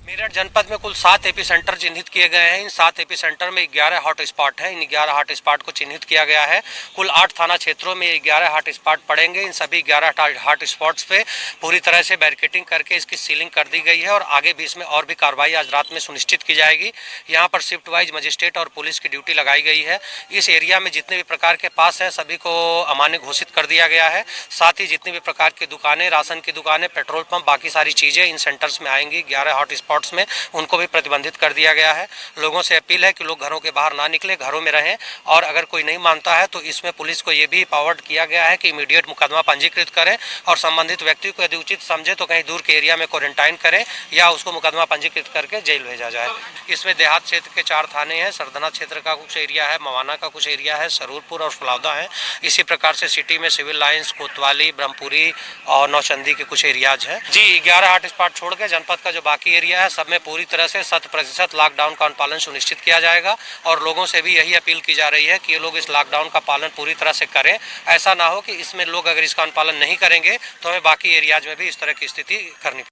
मेरठ जनपद में कुल 7 एपी सेंटर चिन्हित किए गए हैं। इन 7 एपी सेंटर में 11 हॉट स्पॉट हैं। इन 11 हॉट स्पॉट को चिन्हित किया गया है। कुल 8 थाना क्षेत्रों में 11 हॉट स्पॉट पड़ेंगे। इन सभी 11 हॉट स्पॉट्स पे पूरी तरह से बैरिकेडिंग करके इसकी सीलिंग कर दी गई है और आगे भी इसमें और भी कार्रवाई आज रात में सुनिश्चित की जाएगी। यहाँ पर शिफ्ट वाइज मजिस्ट्रेट और पुलिस की ड्यूटी लगाई गई है। इस एरिया में जितने भी प्रकार के पास हैं सभी को अमान्य घोषित कर दिया गया है। साथ ही जितनी भी प्रकार की दुकानें, राशन की दुकानें, पेट्रोल पंप, बाकी सारी चीज़ें इन सेंटर्स में आएंगी। 11 हॉट स्पॉट्स में उनको भी प्रतिबंधित कर दिया गया है। लोगों से अपील है कि लोग घरों के बाहर ना निकले, घरों में रहें और अगर कोई नहीं मानता है तो इसमें पुलिस को ये भी पावर्ड किया गया है कि इमीडिएट मुकदमा पंजीकृत करें और संबंधित व्यक्ति को यदि उचित समझे तो कहीं दूर के एरिया में क्वारंटाइन करें या उसको मुकदमा पंजीकृत करके जेल भेजा जाए। इसमें देहात क्षेत्र के 4 थाने हैं, सरदना क्षेत्र का कुछ एरिया है, मवाना का कुछ एरिया है, सरूरपुर और फलौदा है। इसी प्रकार से सिटी में सिविल लाइन्स, कोतवाली, ब्रह्मपुरी और नौचंदी के कुछ एरियाज हैं। जी 11 हॉट स्पॉट छोड़ के जनपद का जो बाकी एरिया है सब में पूरी तरह से 100% लॉकडाउन का पालन सुनिश्चित किया जाएगा और लोगों से भी यही अपील की जा रही है कि ये लोग इस लॉकडाउन का पालन पूरी तरह से करें। ऐसा ना हो कि इसमें लोग अगर इसका पालन नहीं करेंगे तो हमें बाकी एरियाज में भी इस तरह की स्थिति करनी।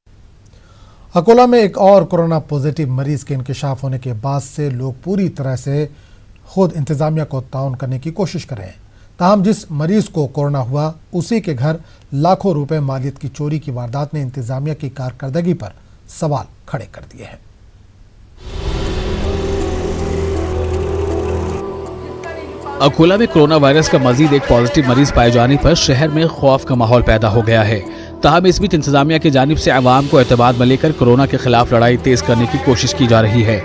अकोला में एक और कोरोना पॉजिटिव मरीज के इंकशाफ होने के बाद से लोग पूरी तरह से खुद इंतजामिया को ताउन करने की कोशिश कर रहे हैं। ताहम जिस मरीज को कोरोना हुआ उसी के घर लाखों रुपए मालियत की चोरी की वारदात ने इंतजामिया की कारकर्दगी पर सवाल खड़े कर दिए हैं। अकोला में कोरोना वायरस का मजीद एक पॉजिटिव मरीज पाए जाने पर शहर में खौफ का माहौल पैदा हो गया है। ताहम इस बीच इंतजामिया की जानिब से अवाम को एतमाद में लेकर कोरोना के खिलाफ लड़ाई तेज करने की कोशिश की जा रही है।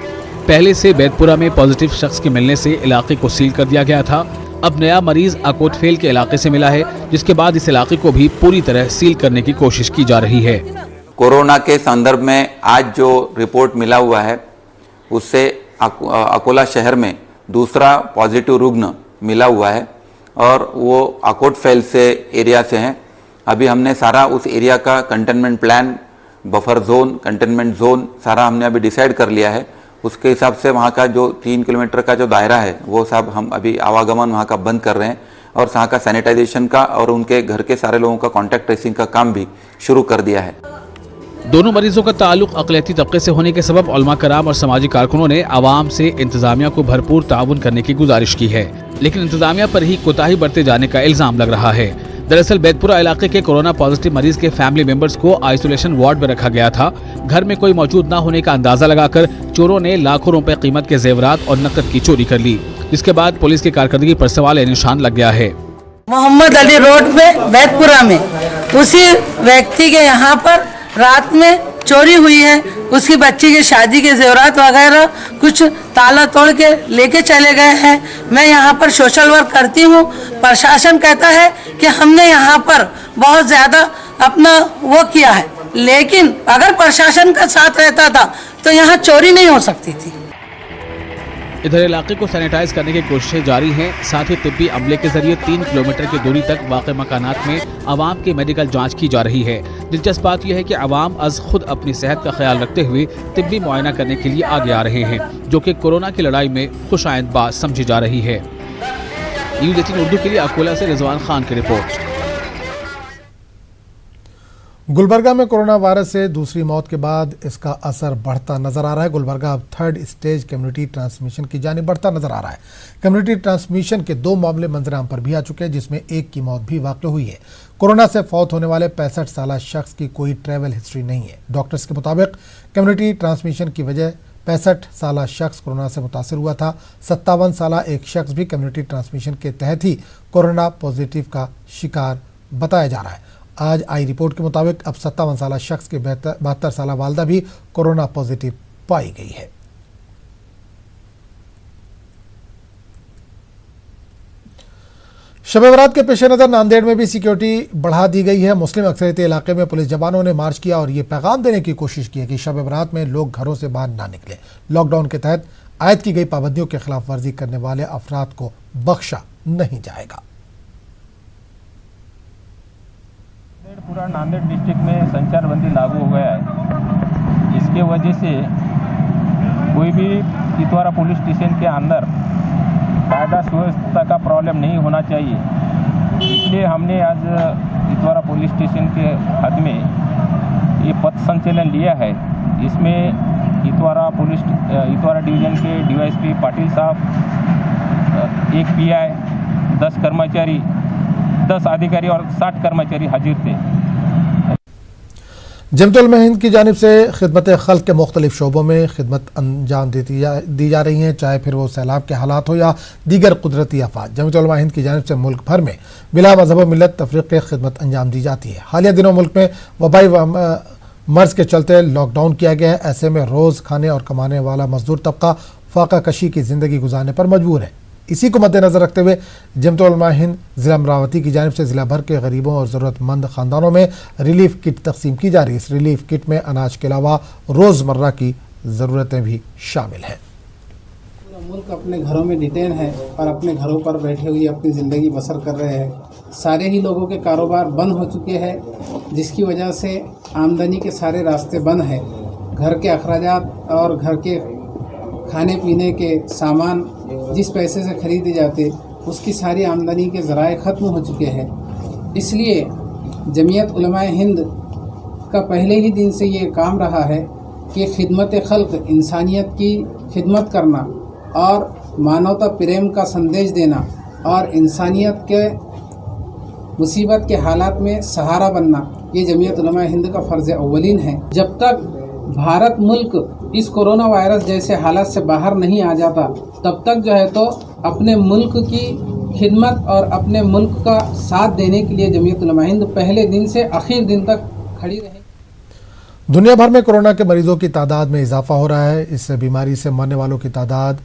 पहले से बैतपुरा में पॉजिटिव शख्स के मिलने से इलाके को सील कर दिया गया था। अब नया मरीज अकोटफेल के इलाके से मिला है, जिसके बाद इस इलाके को भी पूरी तरह सील करने की कोशिश की जा रही है। कोरोना के संदर्भ में आज जो रिपोर्ट मिला हुआ है उससे अकोला शहर में दूसरा पॉजिटिव रुग्ण मिला हुआ है और वो अकोटफेल से एरिया से हैं। अभी हमने सारा उस एरिया का containment plan, buffer zone, containment zone सारा हमने अभी डिसाइड कर लिया है। उसके हिसाब से वहाँ का जो 3 किलोमीटर का जो दायरा है वो सब हम अभी आवागमन वहाँ का बंद कर रहे हैं और वहाँ का सैनिटाइजेशन का और उनके घर के सारे लोगों का कॉन्टैक्ट ट्रेसिंग का काम भी शुरू कर दिया है। दोनों मरीजों का ताल्लुक अक़लियती तबके से होने के सबब उलमा कराम और समाजी कारकुनों ने आवाम से इंतजामिया को भरपूर ताउन करने की गुजारिश की है, लेकिन इंतजामिया पर ही कोताही बरते जाने का इल्जाम लग रहा है। दरअसल बैतपुरा इलाके के कोरोना पॉजिटिव मरीज के फैमिली मेंबर्स को आइसोलेशन वार्ड में रखा गया था। घर में कोई मौजूद न होने का अंदाजा लगाकर चोरों ने लाखों रुपए कीमत के जेवरात और नकद की चोरी कर ली, जिसके बाद पुलिस की कारकर्दगी पर सवाल निशान लग गया है। मोहम्मद अली रोड पे बैतपुरा में उसी व्यक्ति के यहाँ पर रात में चोरी हुई है। उसकी बच्ची की शादी के जेवरात वगैरह कुछ ताला तोड़ के लेके चले गए हैं। मैं यहाँ पर सोशल वर्क करती हूँ। प्रशासन कहता है कि हमने यहाँ पर बहुत ज़्यादा अपना वो किया है, लेकिन अगर प्रशासन का साथ रहता था तो यहाँ चोरी नहीं हो सकती थी। इधर इलाके को सैनिटाइज करने की कोशिशें जारी हैं। साथ ही तिब्बी अमले के जरिए 3 किलोमीटर की दूरी तक वाक़े मकानात में आवाम की मेडिकल जांच की जा रही है। दिलचस्प बात यह है कि आवाम अज खुद अपनी सेहत का ख्याल रखते हुए तिब्बी मुआयना करने के लिए आगे आ रहे हैं, जो कि कोरोना की लड़ाई में खुशाइंद बात समझी जा रही है। न्यूज़ 18 उर्दू के लिए अकोला से रिजवान खान की रिपोर्ट। गुलबर्गा में कोरोना वायरस से दूसरी मौत के बाद इसका असर बढ़ता नजर आ रहा है। गुलबर्गा अब 3rd स्टेज कम्युनिटी ट्रांसमिशन की जानिब बढ़ता नजर आ रहा है। कम्युनिटी ट्रांसमिशन के 2 मामले मंजर-आम पर भी आ चुके हैं, जिसमें एक की मौत भी वाक़ हुई है। कोरोना से फौत होने वाले 65 साल शख्स की कोई ट्रैवल हिस्ट्री नहीं है। डॉक्टर्स के मुताबिक कम्युनिटी ट्रांसमिशन की वजह 65 साल शख्स कोरोना से मुतासर हुआ था। 57 साल एक शख्स भी कम्युनिटी ट्रांसमिशन के तहत ही कोरोना पॉजिटिव का शिकार बताया जा रहा है। आज आई रिपोर्ट के मुताबिक अब 57 साल शख्स के 72 साल वालदा भी कोरोना पॉजिटिव पाई गई है। शब बरात के पेश नज़र नांदेड़ में भी सिक्योरिटी बढ़ा दी गई है। मुस्लिम अक्सरियत इलाके में पुलिस जवानों ने मार्च किया और ये पैगाम देने की कोशिश की है कि शब बरात में लोग घरों से बाहर ना निकले। लॉकडाउन के तहत आयद की गई पाबंदियों के खिलाफ वर्जी करने वाले अफराद को बख्शा नहीं जाएगा। पूरा नांदेड़ डिस्ट्रिक्ट में संचारबंदी लागू हो गया है। इसके वजह से कोई भी इतवारा पुलिस स्टेशन के अंदर कायदा सुव्यवस्था का प्रॉब्लम नहीं होना चाहिए, इसलिए हमने आज इतवारा पुलिस स्टेशन के हद में ये पथ संचलन लिया है। इसमें इतवारा डिवीज़न के डीवाईएसपी पाटिल साहब, एक पीआई, 10 कर्मचारी, 10 अधिकारी और 60 कर्मचारी हाजिर थे। जमतुल में हिंद की जानिब से खिदमत खल्क के मुख्तलिफ शोबों में खिदमत अंजाम दी जा रही हैं, चाहे फिर वो सैलाब के हालात हो या दीगर कुदरती आफात। जमतुल में हिंद की जानिब से मुल्क भर में बिला मजहब मिलत तफरीक की खिदमत अंजाम दी जाती है। हालिया दिनों मुल्क में वबाई मर्ज के चलते लॉकडाउन किया गया है। ऐसे में रोज़ खाने और कमाने वाला मजदूर तबका फाका कशी की ज़िंदगी गुजारने पर मजबूर है। इसी को मद्देनजर रखते हुए जमत उलमा हिंद ज़िला अमरावती की जानिब से ज़िला भर के गरीबों और ज़रूरतमंद ख़ानदानों में रिलीफ किट तकसीम की जा रही है। इस रिलीफ किट में अनाज के अलावा रोज़मर्रा की ज़रूरतें भी शामिल हैं। पूरा मुल्क अपने घरों में डिटेन है और अपने घरों पर बैठे हुए अपनी ज़िंदगी बसर कर रहे हैं। सारे ही लोगों के कारोबार बंद हो चुके हैं, जिसकी वजह से आमदनी के सारे रास्ते बंद हैं। घर के अखराजात और घर के खाने पीने के सामान जिस पैसे से खरीदे जाते, उसकी सारी आमदनी के ज़राए ख़त्म हो चुके हैं। इसलिए जमीयत उलमाए हिंद का पहले ही दिन से ये काम रहा है कि खिदमत खल्क, इंसानियत की खिदमत करना और मानवता प्रेम का संदेश देना और इंसानियत के मुसीबत के हालात में सहारा बनना ये जमीयत उलमा हिंद का फ़र्ज़ अव्वलीन है। जब तक भारत मुल्क इस कोरोना वायरस जैसे हालात से बाहर नहीं आ जाता तब तक जो है तो अपने मुल्क की खिदमत और अपने मुल्क का साथ देने के लिए जमीयत उलमा हिंद पहले दिन से आखिर दिन तक खड़ी रहे। दुनिया भर में कोरोना के मरीजों की तादाद में इजाफा हो रहा है। इस बीमारी से मरने वालों की तादाद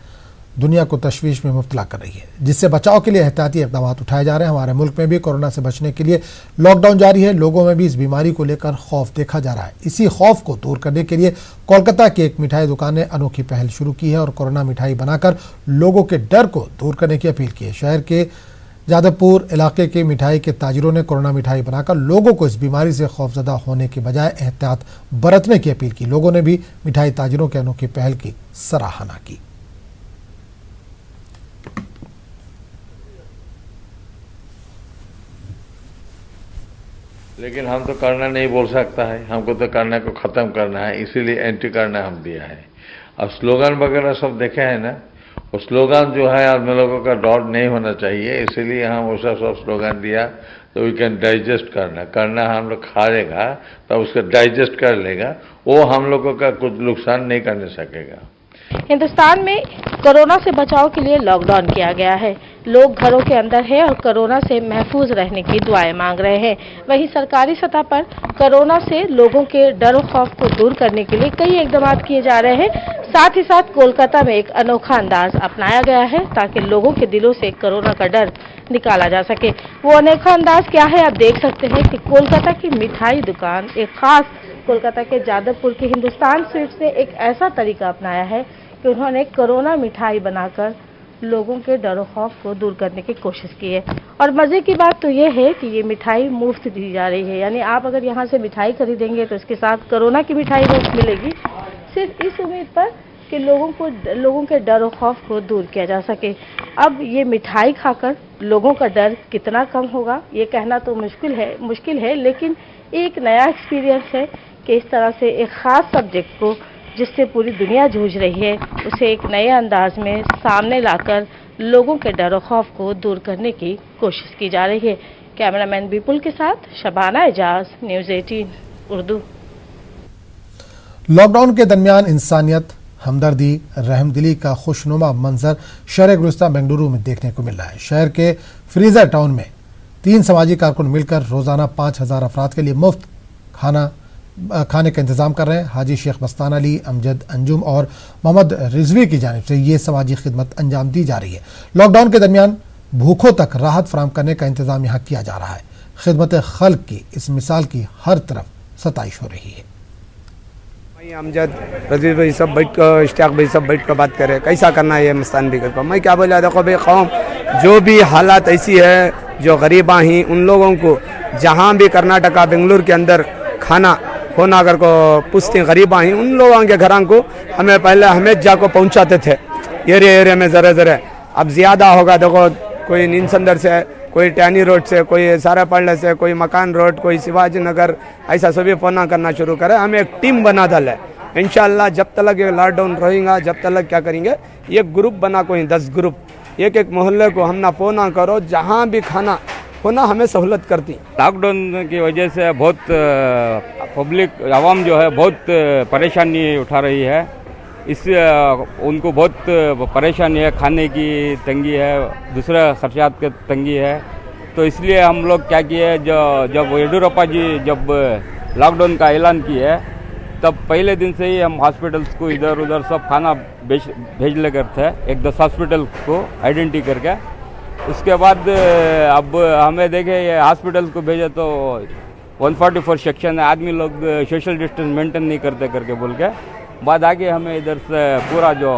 दुनिया को तशवीश में मुब्तला कर रही है, जिससे बचाव के लिए एहतियाती इक़दाम उठाए जा रहे हैं। हमारे मुल्क में भी कोरोना से बचने के लिए लॉकडाउन जारी है। लोगों में भी इस बीमारी को लेकर खौफ देखा जा रहा है। इसी खौफ को दूर करने के लिए कोलकाता की एक मिठाई दुकान ने अनोखी पहल शुरू की है और कोरोना मिठाई बनाकर लोगों के डर को दूर करने की अपील की है। शहर के जादवपुर इलाके के मिठाई के ताजिरों ने कोरोना मिठाई बनाकर लोगों को इस बीमारी से खौफजदा होने के बजाय एहतियात बरतने की अपील की। लोगों ने भी मिठाई ताजिरों के अनोखी पहल की सराहना की। लेकिन हम तो करना नहीं बोल सकता है, हमको तो करने को ख़त्म करना है, इसीलिए एंट्री करना हम दिया है। अब स्लोगन वगैरह सब देखे हैं ना, वो स्लोगन जो है आदमी लोगों का डाउट नहीं होना चाहिए, इसीलिए हम उसका सब स्लोगन दिया तो वी कैन डाइजेस्ट करना हम लोग खाएगा तो उसका डाइजेस्ट कर लेगा, वो हम लोगों का कुछ नुकसान नहीं करने सकेगा। हिंदुस्तान में कोरोना से बचाव के लिए लॉकडाउन किया गया है। लोग घरों के अंदर हैं और कोरोना से महफूज रहने की दुआएं मांग रहे हैं। वहीं सरकारी सतह पर कोरोना से लोगों के डर और खौफ को दूर करने के लिए कई इकदाम किए जा रहे हैं। साथ ही साथ कोलकाता में एक अनोखा अंदाज अपनाया गया है ताकि लोगों के दिलों से कोरोना का डर निकाला जा सके। वो अनोखा अंदाज क्या है, आप देख सकते हैं कि कोलकाता की मिठाई दुकान, एक खास कोलकाता के जादवपुर की हिंदुस्तान स्वीट्स ने एक ऐसा तरीका अपनाया है कि उन्होंने कोरोना मिठाई बनाकर लोगों के डर और खौफ को दूर करने की कोशिश की है। और मज़े की बात तो ये है कि ये मिठाई मुफ्त दी जा रही है, यानी आप अगर यहाँ से मिठाई खरीदेंगे तो इसके साथ कोरोना की मिठाई मुफ्त मिलेगी, सिर्फ इस उम्मीद पर कि लोगों के डर और खौफ को दूर किया जा सके। अब ये मिठाई खाकर लोगों का डर कितना कम होगा ये कहना तो मुश्किल है, लेकिन एक नया एक्सपीरियंस है कि इस तरह से एक ख़ास सब्जेक्ट को जिससे पूरी दुनिया जूझ रही है उसे एक नए अंदाज में सामने लाकर लोगों के डर और खौफ को दूर करने की कोशिश की जा रही है। कैमरामैन विपुल के साथ शबाना एजाज, न्यूज़ 18 उर्दू। लॉकडाउन के दरमियान इंसानियत, हमदर्दी, रहमदिली का खुशनुमा मंजर शहर गुलिस्तान बेंगलुरु में देखने को मिल रहा है। शहर के फ्रीजर टाउन में 3 समाजी कारकुन मिलकर रोजाना 5000 अफराद के लिए मुफ्त खाने का इंतजाम कर रहे हैं। हाजी शेख मस्तान अली, अमजद अंजुम और मोहम्मद रिजवी की जानिब से ये समाजी खिदमत अंजाम दी जा रही है। लॉकडाउन के दरमियान भूखों तक राहत फराहम करने का इंतजाम यहाँ किया जा रहा है। खिदमत खल्क की इस मिसाल की हर तरफ सताइश हो रही है। अमजद, रजीज भाई सब बैठ कर, इश्तियाक भाई सब बैठ कर बात करें कैसा करना है ये मस्तान भी कर। मैं क्या बोला, देखो भाई कौम जो भी हालात ऐसी है, जो गरीबा ही उन लोगों को जहाँ भी कर्नाटका बेंगलुरु के अंदर खाना होना अगर को पूछते गरीबा ही उन लोगों के घरों को हमें पहले हमें जाको पहुँचाते थे एरिया में ज़रा। अब ज़्यादा होगा, देखो कोई नीमसंदर से, कोई टैनी रोड से, कोई सारा पड़ले से, कोई मकान रोड, कोई शिवाजी नगर, ऐसा सभी फोन करना शुरू करें। हमें एक टीम बना डाले इंशाल्लाह। जब तक ये लॉकडाउन रहेगा जब तक क्या करेंगे, एक ग्रुप बना कोई 10 ग्रुप, एक मोहल्ले को हम ना फोन करो, जहाँ भी खाना होना हमें सहूलत करती। लॉकडाउन की वजह से बहुत पब्लिक आवाम जो है बहुत परेशानी उठा रही है। इससे उनको बहुत परेशानी है, खाने की तंगी है, दूसरा खर्चात की तंगी है। तो इसलिए हम लोग क्या किए, जब येडियुरप्पा जी जब लॉकडाउन का ऐलान किए तब पहले दिन से ही हम हॉस्पिटल्स को इधर उधर सब खाना भेज ले कर थे, एक 10 हॉस्पिटल को आइडेंटिटी करके। उसके बाद अब हमें देखे ये हॉस्पिटल को भेजे तो 144 सेक्शन है, आदमी लोग सोशल डिस्टेंस मेंटेन नहीं करते करके बोल के बाद आगे हमें इधर से पूरा जो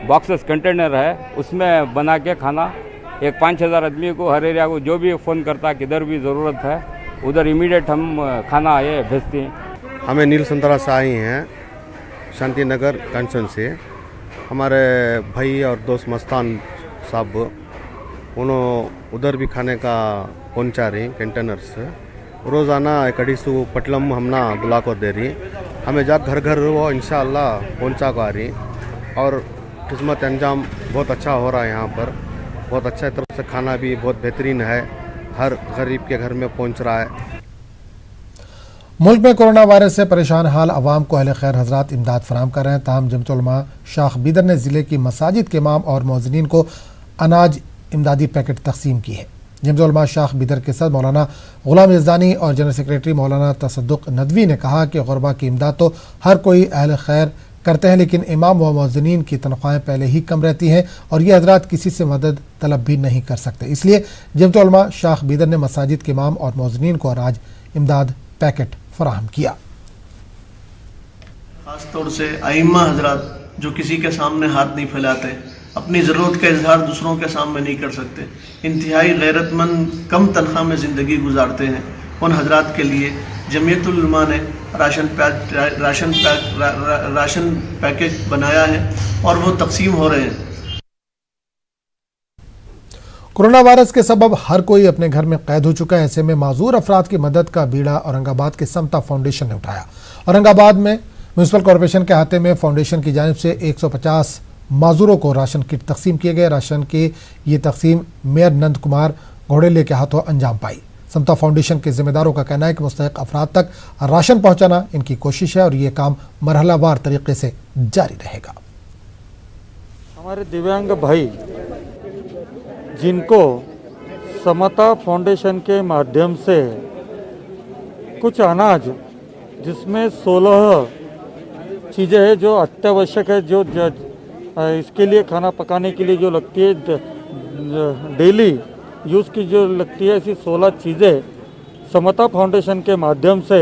बॉक्सेस कंटेनर है उसमें बना के खाना एक 5000 आदमी को हर एरिया को जो भी फ़ोन करता किधर भी ज़रूरत है उधर इमीडिएट हम खाना ये भेजते हैं। हमें नील संतरा से आए हैं शांति नगर कंचन से। हमारे भाई और दोस्त मस्तान साहब उन्होंने उधर भी खाने का पहुंचा रही कंटेनर्स। रोज़ाना कड़ीसू पटलम हमना बुला कर दे रही, हमें जा घर घर वो इंशाअल्लाह पहुंचा को आ रही और खिदमत अंजाम बहुत अच्छा हो रहा है यहाँ पर। बहुत अच्छा तरह से खाना भी बहुत बेहतरीन है, हर गरीब के घर में पहुंच रहा है। मुल्क में कोरोना वायरस से परेशान हाल अवाम को अहले खैर हजरात इमदाद फराहम कर रहे हैं। ताहम जमत उलमा शाख बीदर ने ज़िले की मसाजिद के इमाम और मौज़िनीन को अनाज इमदादी पैकेट तकसीम की है। जमत उलमा शाख बीदर के सदर मौलाना गुलाम यज़दानी और जनरल सेक्रेटरी मौलाना तसद्दुक़ नदवी ने कहा कि गुरबा की इमदाद तो हर कोई अहले खैर करते हैं, लेकिन इमाम व मौज़िनीन की तनख्वाहें पहले ही कम रहती हैं और ये हजरात किसी से मदद तलब भी नहीं कर सकते। इसलिए जमत उलमा शाख बीदर ने मसाजिद के इमाम और मौज़िनीन को अनाज इमदाद पैकेट फराहम किया। खास तौर से आइम्मा हजरात जो किसी के सामने हाथ नहीं फैलाते, अपनी ज़रूरत का इजहार दूसरों के सामने नहीं कर सकते, इंतहाई गैरतमंद कम तनख्वाह में ज़िंदगी गुजारते हैं, उन हजरात के लिए जमीयतुल उलमा ने राशन पैकेज बनाया है और वो तकसीम हो रहे हैं। कोरोना वायरस के सबब हर कोई अपने घर में कैद हो चुका है। ऐसे में माजूर अफराद की मदद का बीड़ा औरंगाबाद के समता फाउंडेशन ने उठाया। औरंगाबाद में म्यूनसिपल कॉरपोरेशन के हाथे में फाउंडेशन की जानिब से 150 माजूरों को राशन किट तकसीम किए गए। राशन की ये तकसीम मेयर नंद कुमार घोड़ेले के हाथों अंजाम पाई। समता फाउंडेशन के जिम्मेदारों का कहना है कि मुस्तहिक अफराद तक राशन पहुँचाना इनकी कोशिश है और ये काम मरहलावार तरीके से जारी रहेगा। हमारे दिव्यांग भाई जिनको समता फाउंडेशन के माध्यम से कुछ अनाज जिसमें 16 चीज़ें हैं जो अत्यावश्यक है, जो इसके लिए खाना पकाने के लिए जो लगती है, डेली यूज़ की जो लगती है, ऐसी 16 चीज़ें समता फाउंडेशन के माध्यम से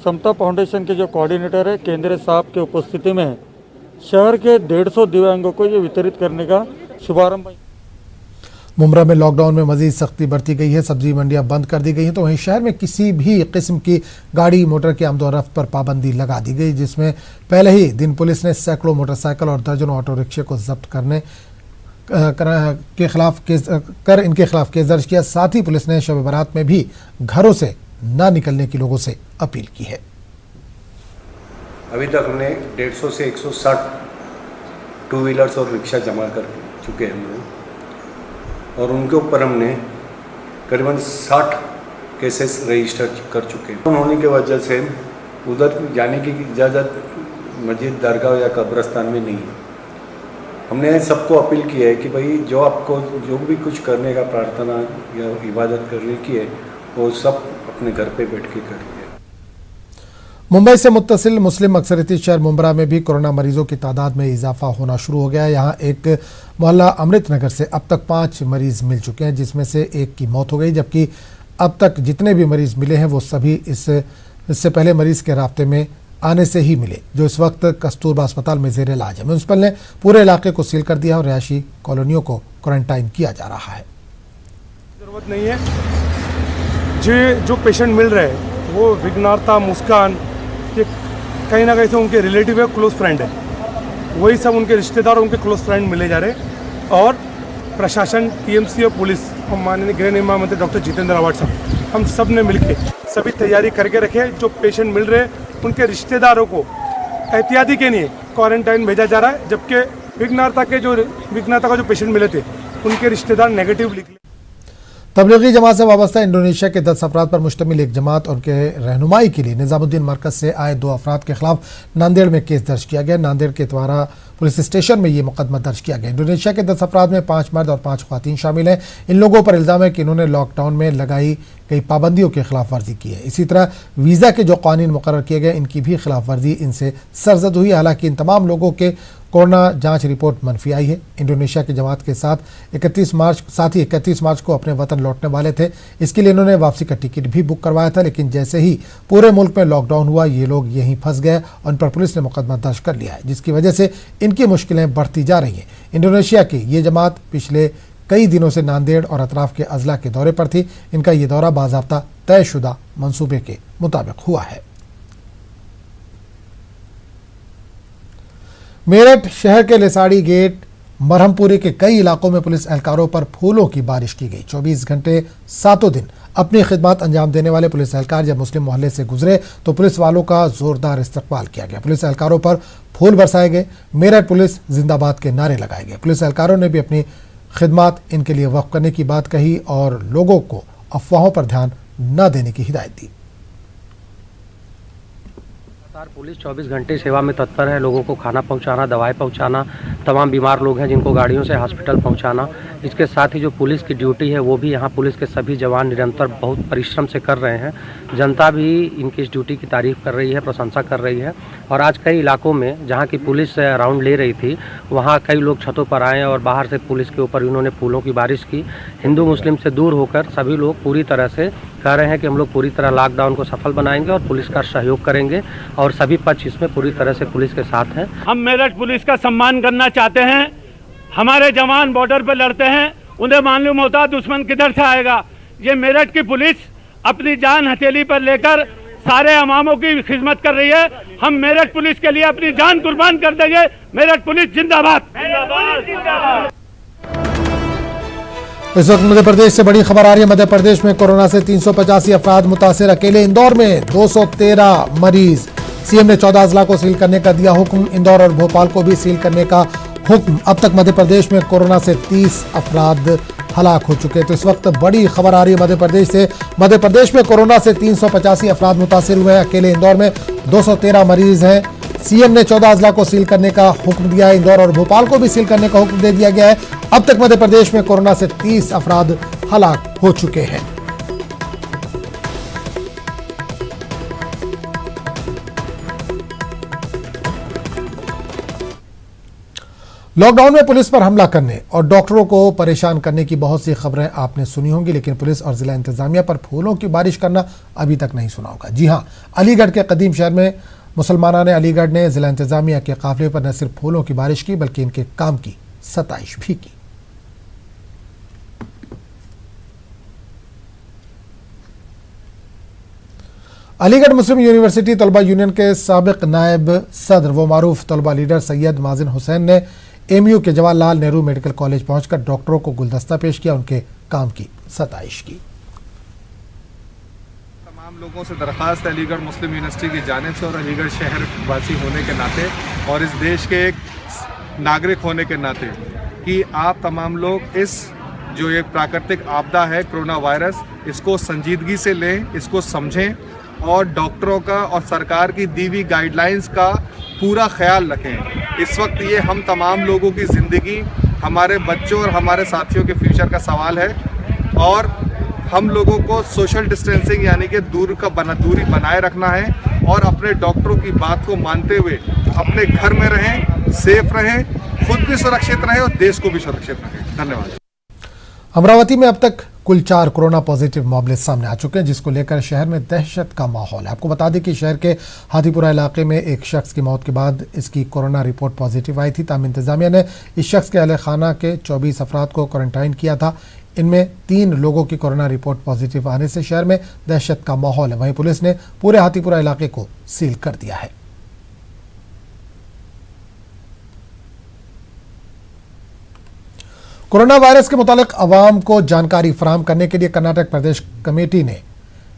समता फाउंडेशन के जो कोऑर्डिनेटर है केंद्र साहब के उपस्थिति में शहर के 150 दिव्यांगों को ये वितरित करने का शुभारंभ। मुमरा में लॉकडाउन में मजीद सख्ती बरती गई है। सब्जी मंडियां बंद कर दी गई हैं, तो वहीं शहर में किसी भी किस्म की गाड़ी मोटर की आमदोरफ्त पर पाबंदी लगा दी गई, जिसमें पहले ही दिन पुलिस ने सैकड़ों मोटरसाइकिल और दर्जनों ऑटो रिक्शे को जब्त करने के खिलाफ इनके खिलाफ केस दर्ज किया। साथ ही पुलिस ने शब बारात में भी घरों से न निकलने की लोगों से अपील की है। अभी तक हमने 150 से 160 टू व्हीलर्स और रिक्शा जमा कर चुके हैं हम लोग, और उनके ऊपर हमने करीबन 60 केसेस रजिस्टर कर चुके हैं। होने की वजह से उधर जाने की इजाज़त मस्जिद, दरगाह या कब्रिस्तान में नहीं है। हमने सबको अपील की है कि भाई जो आपको जो भी कुछ करने का प्रार्थना या इबादत करने की है वो सब अपने घर पे बैठ के करिए। मुंबई से मुत्तसिल मुस्लिम अक्सरियती शहर मुंब्रा में भी कोरोना मरीजों की तादाद में इजाफा होना शुरू हो गया है। यहाँ एक मोहल्ला अमृत नगर से अब तक 5 मरीज मिल चुके हैं, जिसमें से एक की मौत हो गई, जबकि अब तक जितने भी मरीज मिले हैं वो सभी इससे पहले मरीज के राब्ते में आने से ही मिले, जो इस वक्त कस्तूरबा अस्पताल में जेर इलाज है। म्यूनसिपल ने पूरे इलाके को सील कर दिया और रिहायशी कॉलोनियों को क्वारंटाइन किया जा रहा है। जरूरत नहीं है, जो पेशेंट मिल रहे हैं वो विघ्नार्ता, मुस्कान, ये कहीं ना कहीं से उनके रिलेटिव है, क्लोज फ्रेंड है, वही सब उनके रिश्तेदार, उनके क्लोज फ्रेंड मिले जा रहे। और प्रशासन, टीएमसी और पुलिस और माननीय गृह निर्माण मंत्री डॉक्टर जितेंद्र आवाड साहब, हम सब ने मिलकर सभी तैयारी करके रखे। जो पेशेंट मिल रहे उनके रिश्तेदारों को एहतियाती के लिए क्वारंटाइन भेजा जा रहा है, जबकि विघ्नार्ता का जो पेशेंट मिले थे उनके रिश्तेदार नेगेटिव निकले। तबलीगी जमात से वाबस्ता इंडोनेशिया के 10 अफराद पर मुश्तमिल एक जमात और उनके रहनुमाई के लिए निजामुद्दीन मरकज से आए 2 अफराद के खिलाफ नांदेड़ में केस दर्ज किया गया। नांदेड़ के द्वारा पुलिस स्टेशन में ये मुकदमा दर्ज किया गया। इंडोनेशिया के 10 अफराद में 5 मर्द और 5 ख्वातीन शामिल हैं। इन लोगों पर इल्ज़ाम है कि इन्होंने लॉकडाउन में लगाई गई पाबंदियों की खिलाफ वर्जी की है। इसी तरह वीज़ा के जो कानून मुकर्रर किए गए इनकी भी खिलाफ वर्जी इनसे सरजद हुई। हालांकि इन तमाम लोगों के कोरोना जांच रिपोर्ट मनफी आई है। इंडोनेशिया की जमात के साथ 31 मार्च को अपने वतन लौटने वाले थे। इसके लिए इन्होंने वापसी का टिकट भी बुक करवाया था, लेकिन जैसे ही पूरे मुल्क में लॉकडाउन हुआ ये लोग यहीं फंस गए और इन पर पुलिस ने मुकदमा दर्ज कर लिया है, जिसकी वजह से इनकी मुश्किलें बढ़ती जा रही हैं। इंडोनेशिया की ये जमात पिछले कई दिनों से नांदेड़ और अतराफ के अजला के दौरे पर थी। इनका ये दौरा बाज़ाब्ता तयशुदा मंसूबे के मुताबिक हुआ है। मेरठ शहर के लेसाड़ी गेट, मरहमपुरी के कई इलाकों में पुलिस एहलकारों पर फूलों की बारिश की गई। 24 घंटे 7 दिन अपनी खिदमत अंजाम देने वाले पुलिस एहलकार जब मुस्लिम मोहल्ले से गुजरे तो पुलिस वालों का जोरदार इस्तकबाल किया गया। पुलिस एहलकारों पर फूल बरसाए गए। मेरठ पुलिस जिंदाबाद के नारे लगाए गए। पुलिस एहलकारों ने भी अपनी खिदमात इनके लिए वक्फ करने की बात कही और लोगों को अफवाहों पर ध्यान न देने की हिदायत दी। पुलिस 24 घंटे सेवा में तत्पर है। लोगों को खाना पहुंचाना, दवाएं पहुंचाना, तमाम बीमार लोग हैं जिनको गाड़ियों से हॉस्पिटल पहुंचाना। इसके साथ ही जो पुलिस की ड्यूटी है वो भी यहाँ पुलिस के सभी जवान निरंतर बहुत परिश्रम से कर रहे हैं। जनता भी इनकी इस ड्यूटी की तारीफ कर रही है, प्रशंसा कर रही है। और आज कई इलाकों में जहाँ की पुलिस राउंड ले रही थी वहाँ कई लोग छतों पर आए और बाहर से पुलिस के ऊपर उन्होंने फूलों की बारिश की। हिंदू मुस्लिम से दूर होकर सभी लोग पूरी तरह से कह रहे हैं कि हम लोग पूरी तरह लॉकडाउन को सफल बनाएंगे और पुलिस का सहयोग करेंगे और सभी पक्ष इसमें पूरी तरह से पुलिस के साथ हैं। हम मेरठ पुलिस का सम्मान करना चाहते हैं। हमारे जवान बॉर्डर पर लड़ते हैं, उन्हें मालूम होता है दुश्मन किधर से आएगा। ये मेरठ की पुलिस अपनी जान हथेली पर लेकर सारे अवामों की खिदमत कर रही है। हम मेरठ पुलिस के लिए अपनी जान कुर्बान कर देंगे। मेरठ पुलिस जिंदाबाद। इस वक्त मध्य प्रदेश से बड़ी खबर आ रही है। मध्य प्रदेश में कोरोना से 385 अफराद मुतासिर। अकेले इंदौर में 213 मरीज। सीएम ने 14 अजला को सील करने का दिया हुक्म। इंदौर और भोपाल को भी सील करने का हुक्म। अब तक मध्य प्रदेश में कोरोना से 30 अफराद हलाक हो चुके हैं। तो इस वक्त बड़ी खबर आ रही है मध्य प्रदेश से। मध्य प्रदेश में कोरोना से 385 अफराद मुतासिर हुए हैं। अकेले इंदौर में 213 मरीज हैं। सीएम ने 14 अजला को सील करने का हुक्म दिया है। इंदौर और भोपाल को भी सील करने का हुक्म दे दिया गया है। अब तक मध्य प्रदेश में कोरोना से 30 अफराद हलाक हो चुके हैं। लॉकडाउन में पुलिस पर हमला करने और डॉक्टरों को परेशान करने की बहुत सी खबरें आपने सुनी होंगी, लेकिन पुलिस और जिला इंतजामिया पर फूलों की बारिश करना अभी तक नहीं सुना होगा। जी हां, अलीगढ़ के कदीम शहर में मुसलमाना ने अलीगढ़ ने जिला इंतजामिया के काफिले पर न सिर्फ फूलों की बारिश की बल्कि इनके काम की सताइश भी की। अलीगढ़ मुस्लिम यूनिवर्सिटी तलबा यूनियन के साबिक नायब सदर व मारूफ तलबा लीडर सैयद माजिन हुसैन ने एमयू के जवाहरलाल नेहरू मेडिकल कॉलेज पहुंचकर डॉक्टरों को गुलदस्ता पेश किया, उनके काम की सताइश की। तमाम लोगों से दरख्वास्त है अलीगढ़ मुस्लिम यूनिवर्सिटी की जानिब से और अलीगढ़ शहर वासी होने के नाते और इस देश के एक नागरिक होने के नाते कि आप तमाम लोग इस जो एक प्राकृतिक आपदा है कोरोना वायरस, इसको संजीदगी से लें, इसको समझें और डॉक्टरों का और सरकार की दी हुई गाइडलाइंस का पूरा ख्याल रखें। इस वक्त ये हम तमाम लोगों की ज़िंदगी, हमारे बच्चों और हमारे साथियों के फ्यूचर का सवाल है और हम लोगों को सोशल डिस्टेंसिंग यानी कि दूरी बनाए रखना है और अपने डॉक्टरों की बात को मानते हुए अपने घर में रहें, सेफ रहें, खुद भी सुरक्षित रहें और देश को भी सुरक्षित रखें। धन्यवाद। अमरावती में अब तक कुल 4 कोरोना पॉजिटिव मामले सामने आ चुके हैं, जिसको लेकर शहर में दहशत का माहौल है। आपको बता दें कि शहर के हाथीपुरा इलाके में एक शख्स की मौत के बाद इसकी कोरोना रिपोर्ट पॉजिटिव आई थी। ताम इंतजामिया ने इस शख्स के अहले खाना के 24 अफराद को क्वारंटाइन किया था। इनमें 3 लोगों की कोरोना रिपोर्ट पॉजिटिव आने से शहर में दहशत का माहौल है। वहीं पुलिस ने पूरे हाथीपुरा इलाके को सील कर दिया है। कोरोना वायरस के मुतालिक अवाम को जानकारी फराहम करने के लिए कर्नाटक प्रदेश कमेटी ने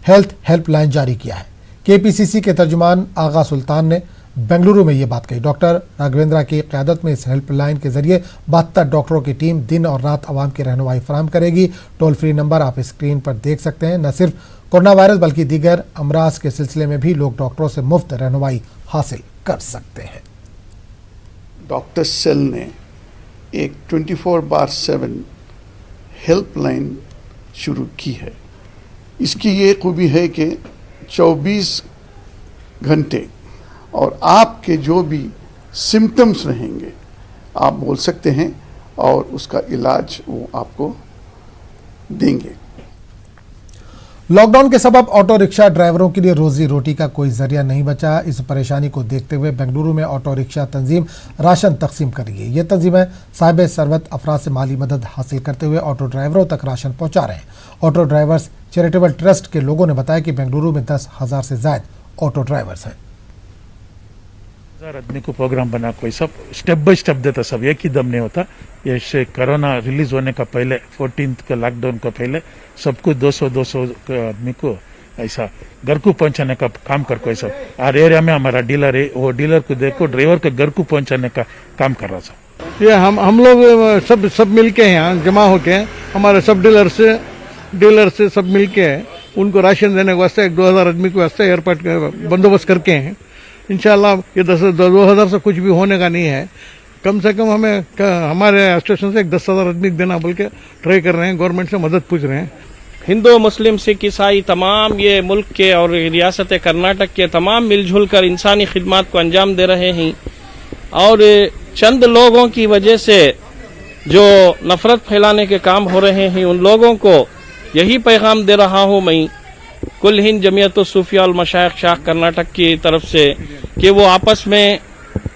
हेल्थ हेल्पलाइन जारी किया है। केपीसीसी के तर्जुमान आगा सुल्तान ने बेंगलुरु में ये बात कही। डॉक्टर राघवेंद्रा की क़यादत में इस हेल्पलाइन के जरिए 72 डॉक्टरों की टीम दिन और रात अवाम की रहनुमाई फराहम करेगी। टोल फ्री नंबर आप स्क्रीन पर देख सकते हैं। न सिर्फ कोरोना वायरस बल्कि दीगर अमराज के सिलसिले में भी लोग डॉक्टरों से मुफ्त रहनुमाई हासिल कर सकते हैं। डॉक्टर सेल ने एक 24/7 हेल्पलाइन शुरू की है। इसकी ये खूबी है कि 24 घंटे और आपके जो भी सिम्टम्स रहेंगे आप बोल सकते हैं और उसका इलाज वो आपको देंगे। लॉकडाउन के सबब ऑटो रिक्शा ड्राइवरों के लिए रोजी रोटी का कोई जरिया नहीं बचा। इस परेशानी को देखते हुए बेंगलुरु में ऑटो रिक्शा तंजीम राशन तकसीम कर रही है। ये तंजीमें साहिब सरबत अफराद से माली मदद हासिल करते हुए ऑटो ड्राइवरों तक राशन पहुंचा रहे हैं। ऑटो ड्राइवर्स चैरिटेबल ट्रस्ट के लोगों ने बताया कि बेंगलुरु में 10,000 से ज्यादा ऑटो ड्राइवर्स हैं। आदमी को प्रोग्राम बना कोई सब स्टेप बाय स्टेप देता, सब एक ही दम नहीं होता। ये कोरोना रिलीज होने का पहले 14 के लॉकडाउन का पहले सबको 200 आदमी को ऐसा घर को पहुंचाने का काम कर कोई सब। और एरिया में हमारा डीलर है, वो डीलर को देखो ड्राइवर के घर को पहुंचाने का काम कर रहा था। ये हम लोग सब मिल के यहाँ जमा होके हमारे सब डीलर से सब मिल के उनको राशन देने के वास्ते 2,000 आदमी के वास्ते एयरपोर्ट बंदोबस्त करके हैं। इंशाल्लाह ये 2,000 से कुछ भी होने का नहीं है। कम से कम हमें हमारे स्टेशन से 10,000 आदमी देना बोल के ट्राई कर रहे हैं, गवर्नमेंट से मदद पूछ रहे हैं। हिंदू मुस्लिम सिख ईसाई तमाम ये मुल्क के और रियासत कर्नाटक के तमाम मिलजुल कर इंसानी खिदमात को अंजाम दे रहे हैं और चंद लोगों की वजह से जो नफरत फैलाने के काम हो रहे हैं उन लोगों को यही पैगाम दे रहा हूँ मैं कुल हिंद जमीयत सूफिया और मशाइख शाख कर्नाटक की तरफ से कि वो आपस में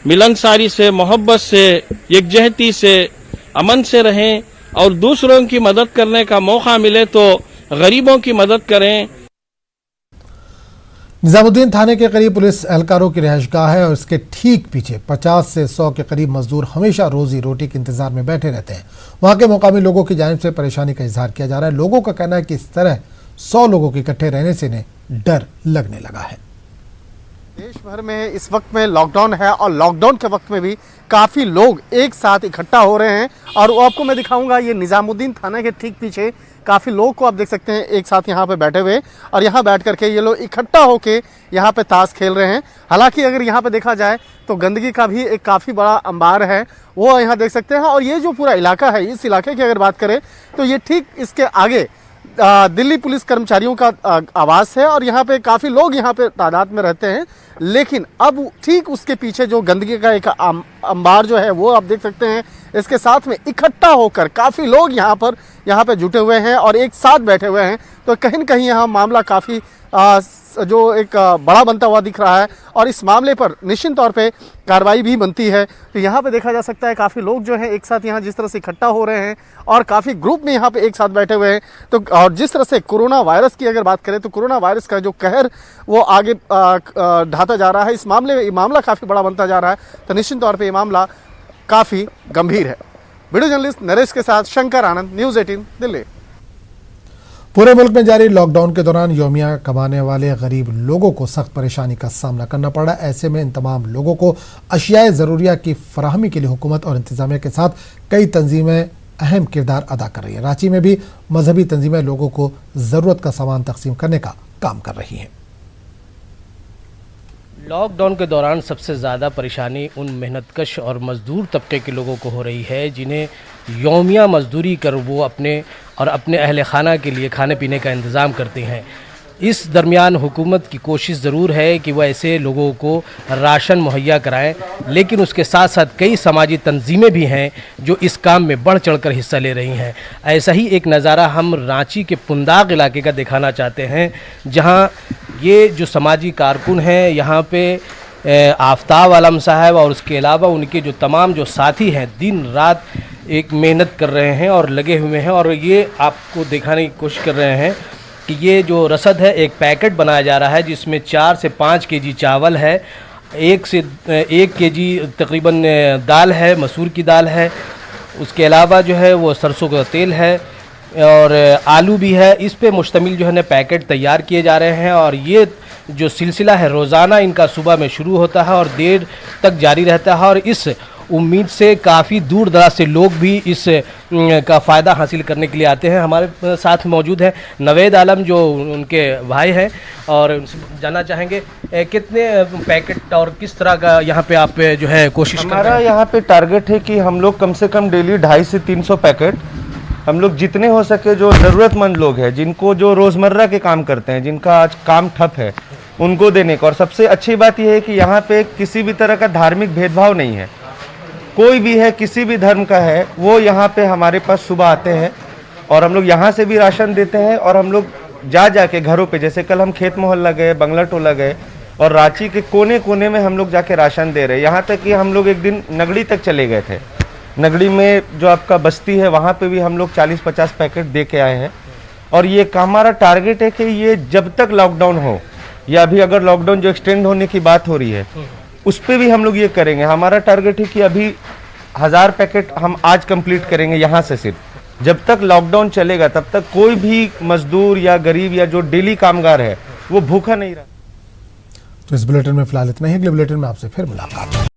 मिलनसारी से, मोहब्बत से, यकजहती से, अमन से रहें और दूसरों की मदद करने का मौका मिले तो गरीबों की मदद करें। निजामुद्दीन थाने के करीब पुलिस एहलकारों की रिहाइशगाह है और इसके ठीक पीछे 50 से 100 के करीब मजदूर हमेशा रोजी रोटी के इंतजार में बैठे रहते हैं। वहां के मुकामी लोगों की जानिब से परेशानी का इजहार किया जा रहा है। लोगों का कहना है कि इस तरह 100 लोगों के इकट्ठे रहने से इन्हें डर लगने लगा है। देश भर में इस वक्त में लॉकडाउन है और लॉकडाउन के वक्त में भी काफ़ी लोग एक साथ इकट्ठा हो रहे हैं और वो आपको मैं दिखाऊंगा। ये निजामुद्दीन थाना के ठीक पीछे काफ़ी लोग को आप देख सकते हैं एक साथ यहाँ पे बैठे हुए और यहाँ बैठ करके ये लोग इकट्ठा होके यहाँ पे ताश खेल रहे हैं। हालांकि अगर यहाँ पे देखा जाए तो गंदगी का भी एक काफ़ी बड़ा अंबार है, वो यहाँ देख सकते हैं। और ये जो पूरा इलाका है, इस इलाके की अगर बात करें तो ये ठीक इसके आगे दिल्ली पुलिस कर्मचारियों का आवास है और यहाँ पे काफ़ी लोग यहाँ पे तादाद में रहते हैं। लेकिन अब ठीक उसके पीछे जो गंदगी का एक अंबार जो है वो आप देख सकते हैं। इसके साथ में इकट्ठा होकर काफ़ी लोग यहाँ पे जुटे हुए हैं और एक साथ बैठे हुए हैं। तो कहीं न कहीं यहाँ मामला काफ़ी जो एक बड़ा बनता हुआ दिख रहा है और इस मामले पर निश्चित तौर पे कार्रवाई भी बनती है। तो यहाँ पे देखा जा सकता है काफ़ी लोग जो हैं एक साथ यहाँ जिस तरह से इकट्ठा हो रहे हैं और काफ़ी ग्रुप में यहाँ पे एक साथ बैठे हुए हैं। तो और जिस तरह से कोरोना वायरस की अगर बात करें तो कोरोना वायरस का जो कहर वो आगे ढाता जा रहा है, इस मामले में ये मामला काफ़ी बड़ा बनता जा रहा है। तो निश्चित तौर पर ये मामला काफ़ी गंभीर है। वीडियो जर्नलिस्ट नरेश के साथ शंकर आनंद, न्यूज़ 18 दिल्ली। पूरे मुल्क में जारी लॉकडाउन के दौरान यौमिया कमाने वाले गरीब लोगों को सख्त परेशानी का सामना करना पड़ा। ऐसे में इन तमाम लोगों को अशियाए ज़रूरिया की फराहमी के लिए हुकूमत और इंतजामिया के साथ कई तंजीमें अहम किरदार अदा कर रही हैं। रांची में भी मजहबी तंजीमें लोगों को ज़रूरत का सामान तकसीम करने का काम कर रही हैं। लॉकडाउन के दौरान सबसे ज़्यादा परेशानी उन मेहनतकश और मज़दूर तबके के लोगों को हो रही है जिन्हें यौमिया मजदूरी कर वो अपने अहल खाना के लिए खाने पीने का इंतज़ाम करते हैं। इस दरमियान हुकूमत की कोशिश ज़रूर है कि वह ऐसे लोगों को राशन मुहैया कराएं, लेकिन उसके साथ साथ कई समाजी तंजीमें भी हैं जो इस काम में बढ़ चढ़कर हिस्सा ले रही हैं। ऐसा ही एक नज़ारा हम रांची के पुंदाग इलाके का दिखाना चाहते हैं, जहां ये जो समाजी कारकुन हैं यहाँ पे आफ्ताब आलम साहब और उसके अलावा उनके जो तमाम जो साथी हैं दिन रात एक मेहनत कर रहे हैं और लगे हुए हैं। और ये आपको दिखाने की कोशिश कर रहे हैं कि ये जो रसद है एक पैकेट बनाया जा रहा है जिसमें 4 से 5 केजी चावल है, 1 से 1 केजी तकरीबन दाल है, मसूर की दाल है, उसके अलावा जो है वो सरसों का तेल है और आलू भी है। इस पे मुश्तमिल जो है ना पैकेट तैयार किए जा रहे हैं और ये जो सिलसिला है रोज़ाना इनका सुबह में शुरू होता है और देर तक जारी रहता है। और इस उम्मीद से काफ़ी दूर दराज से लोग भी इस का फ़ायदा हासिल करने के लिए आते हैं। हमारे साथ मौजूद है नवेद आलम जो उनके भाई हैं और उनसे जानना चाहेंगे कितने पैकेट और किस तरह का यहाँ पे आप जो है कोशिश कर रहे हैं? हमारा यहाँ पे टारगेट है कि हम लोग कम से कम डेली 250 से 300 पैकेट हम लोग जितने हो सके जो ज़रूरतमंद लोग हैं, जिनको जो रोज़मर्रा के काम करते हैं, जिनका आज काम ठप है, उनको देने का। और सबसे अच्छी बात यह है कि यहाँ पे किसी भी तरह का धार्मिक भेदभाव नहीं है। कोई भी है, किसी भी धर्म का है, वो यहाँ पे हमारे पास सुबह आते हैं और हम लोग यहाँ से भी राशन देते हैं और हम लोग जाके घरों पे, जैसे कल हम खेत मोहल्ला गए, बंगला टोला गए और रांची के कोने कोने में हम लोग जाके राशन दे रहे हैं। यहाँ तक कि हम लोग एक दिन नगड़ी तक चले गए थे। नगड़ी में जो आपका बस्ती है वहाँ पे भी हम लोग 40-50 पैकेट दे के आए हैं। और ये हमारा टारगेट है कि ये जब तक लॉकडाउन हो या अभी अगर लॉकडाउन जो एक्सटेंड होने की बात हो रही है उस पर भी हम लोग ये करेंगे। हमारा टारगेट है कि अभी 1000 पैकेट हम आज कंप्लीट करेंगे यहाँ से। सिर्फ जब तक लॉकडाउन चलेगा तब तक कोई भी मजदूर या गरीब या जो डेली कामगार है वो भूखा नहीं रहा। तो इस बुलेटिन में फिलहाल इतना ही। अगले बुलेटिन में आपसे फिर मुलाकात।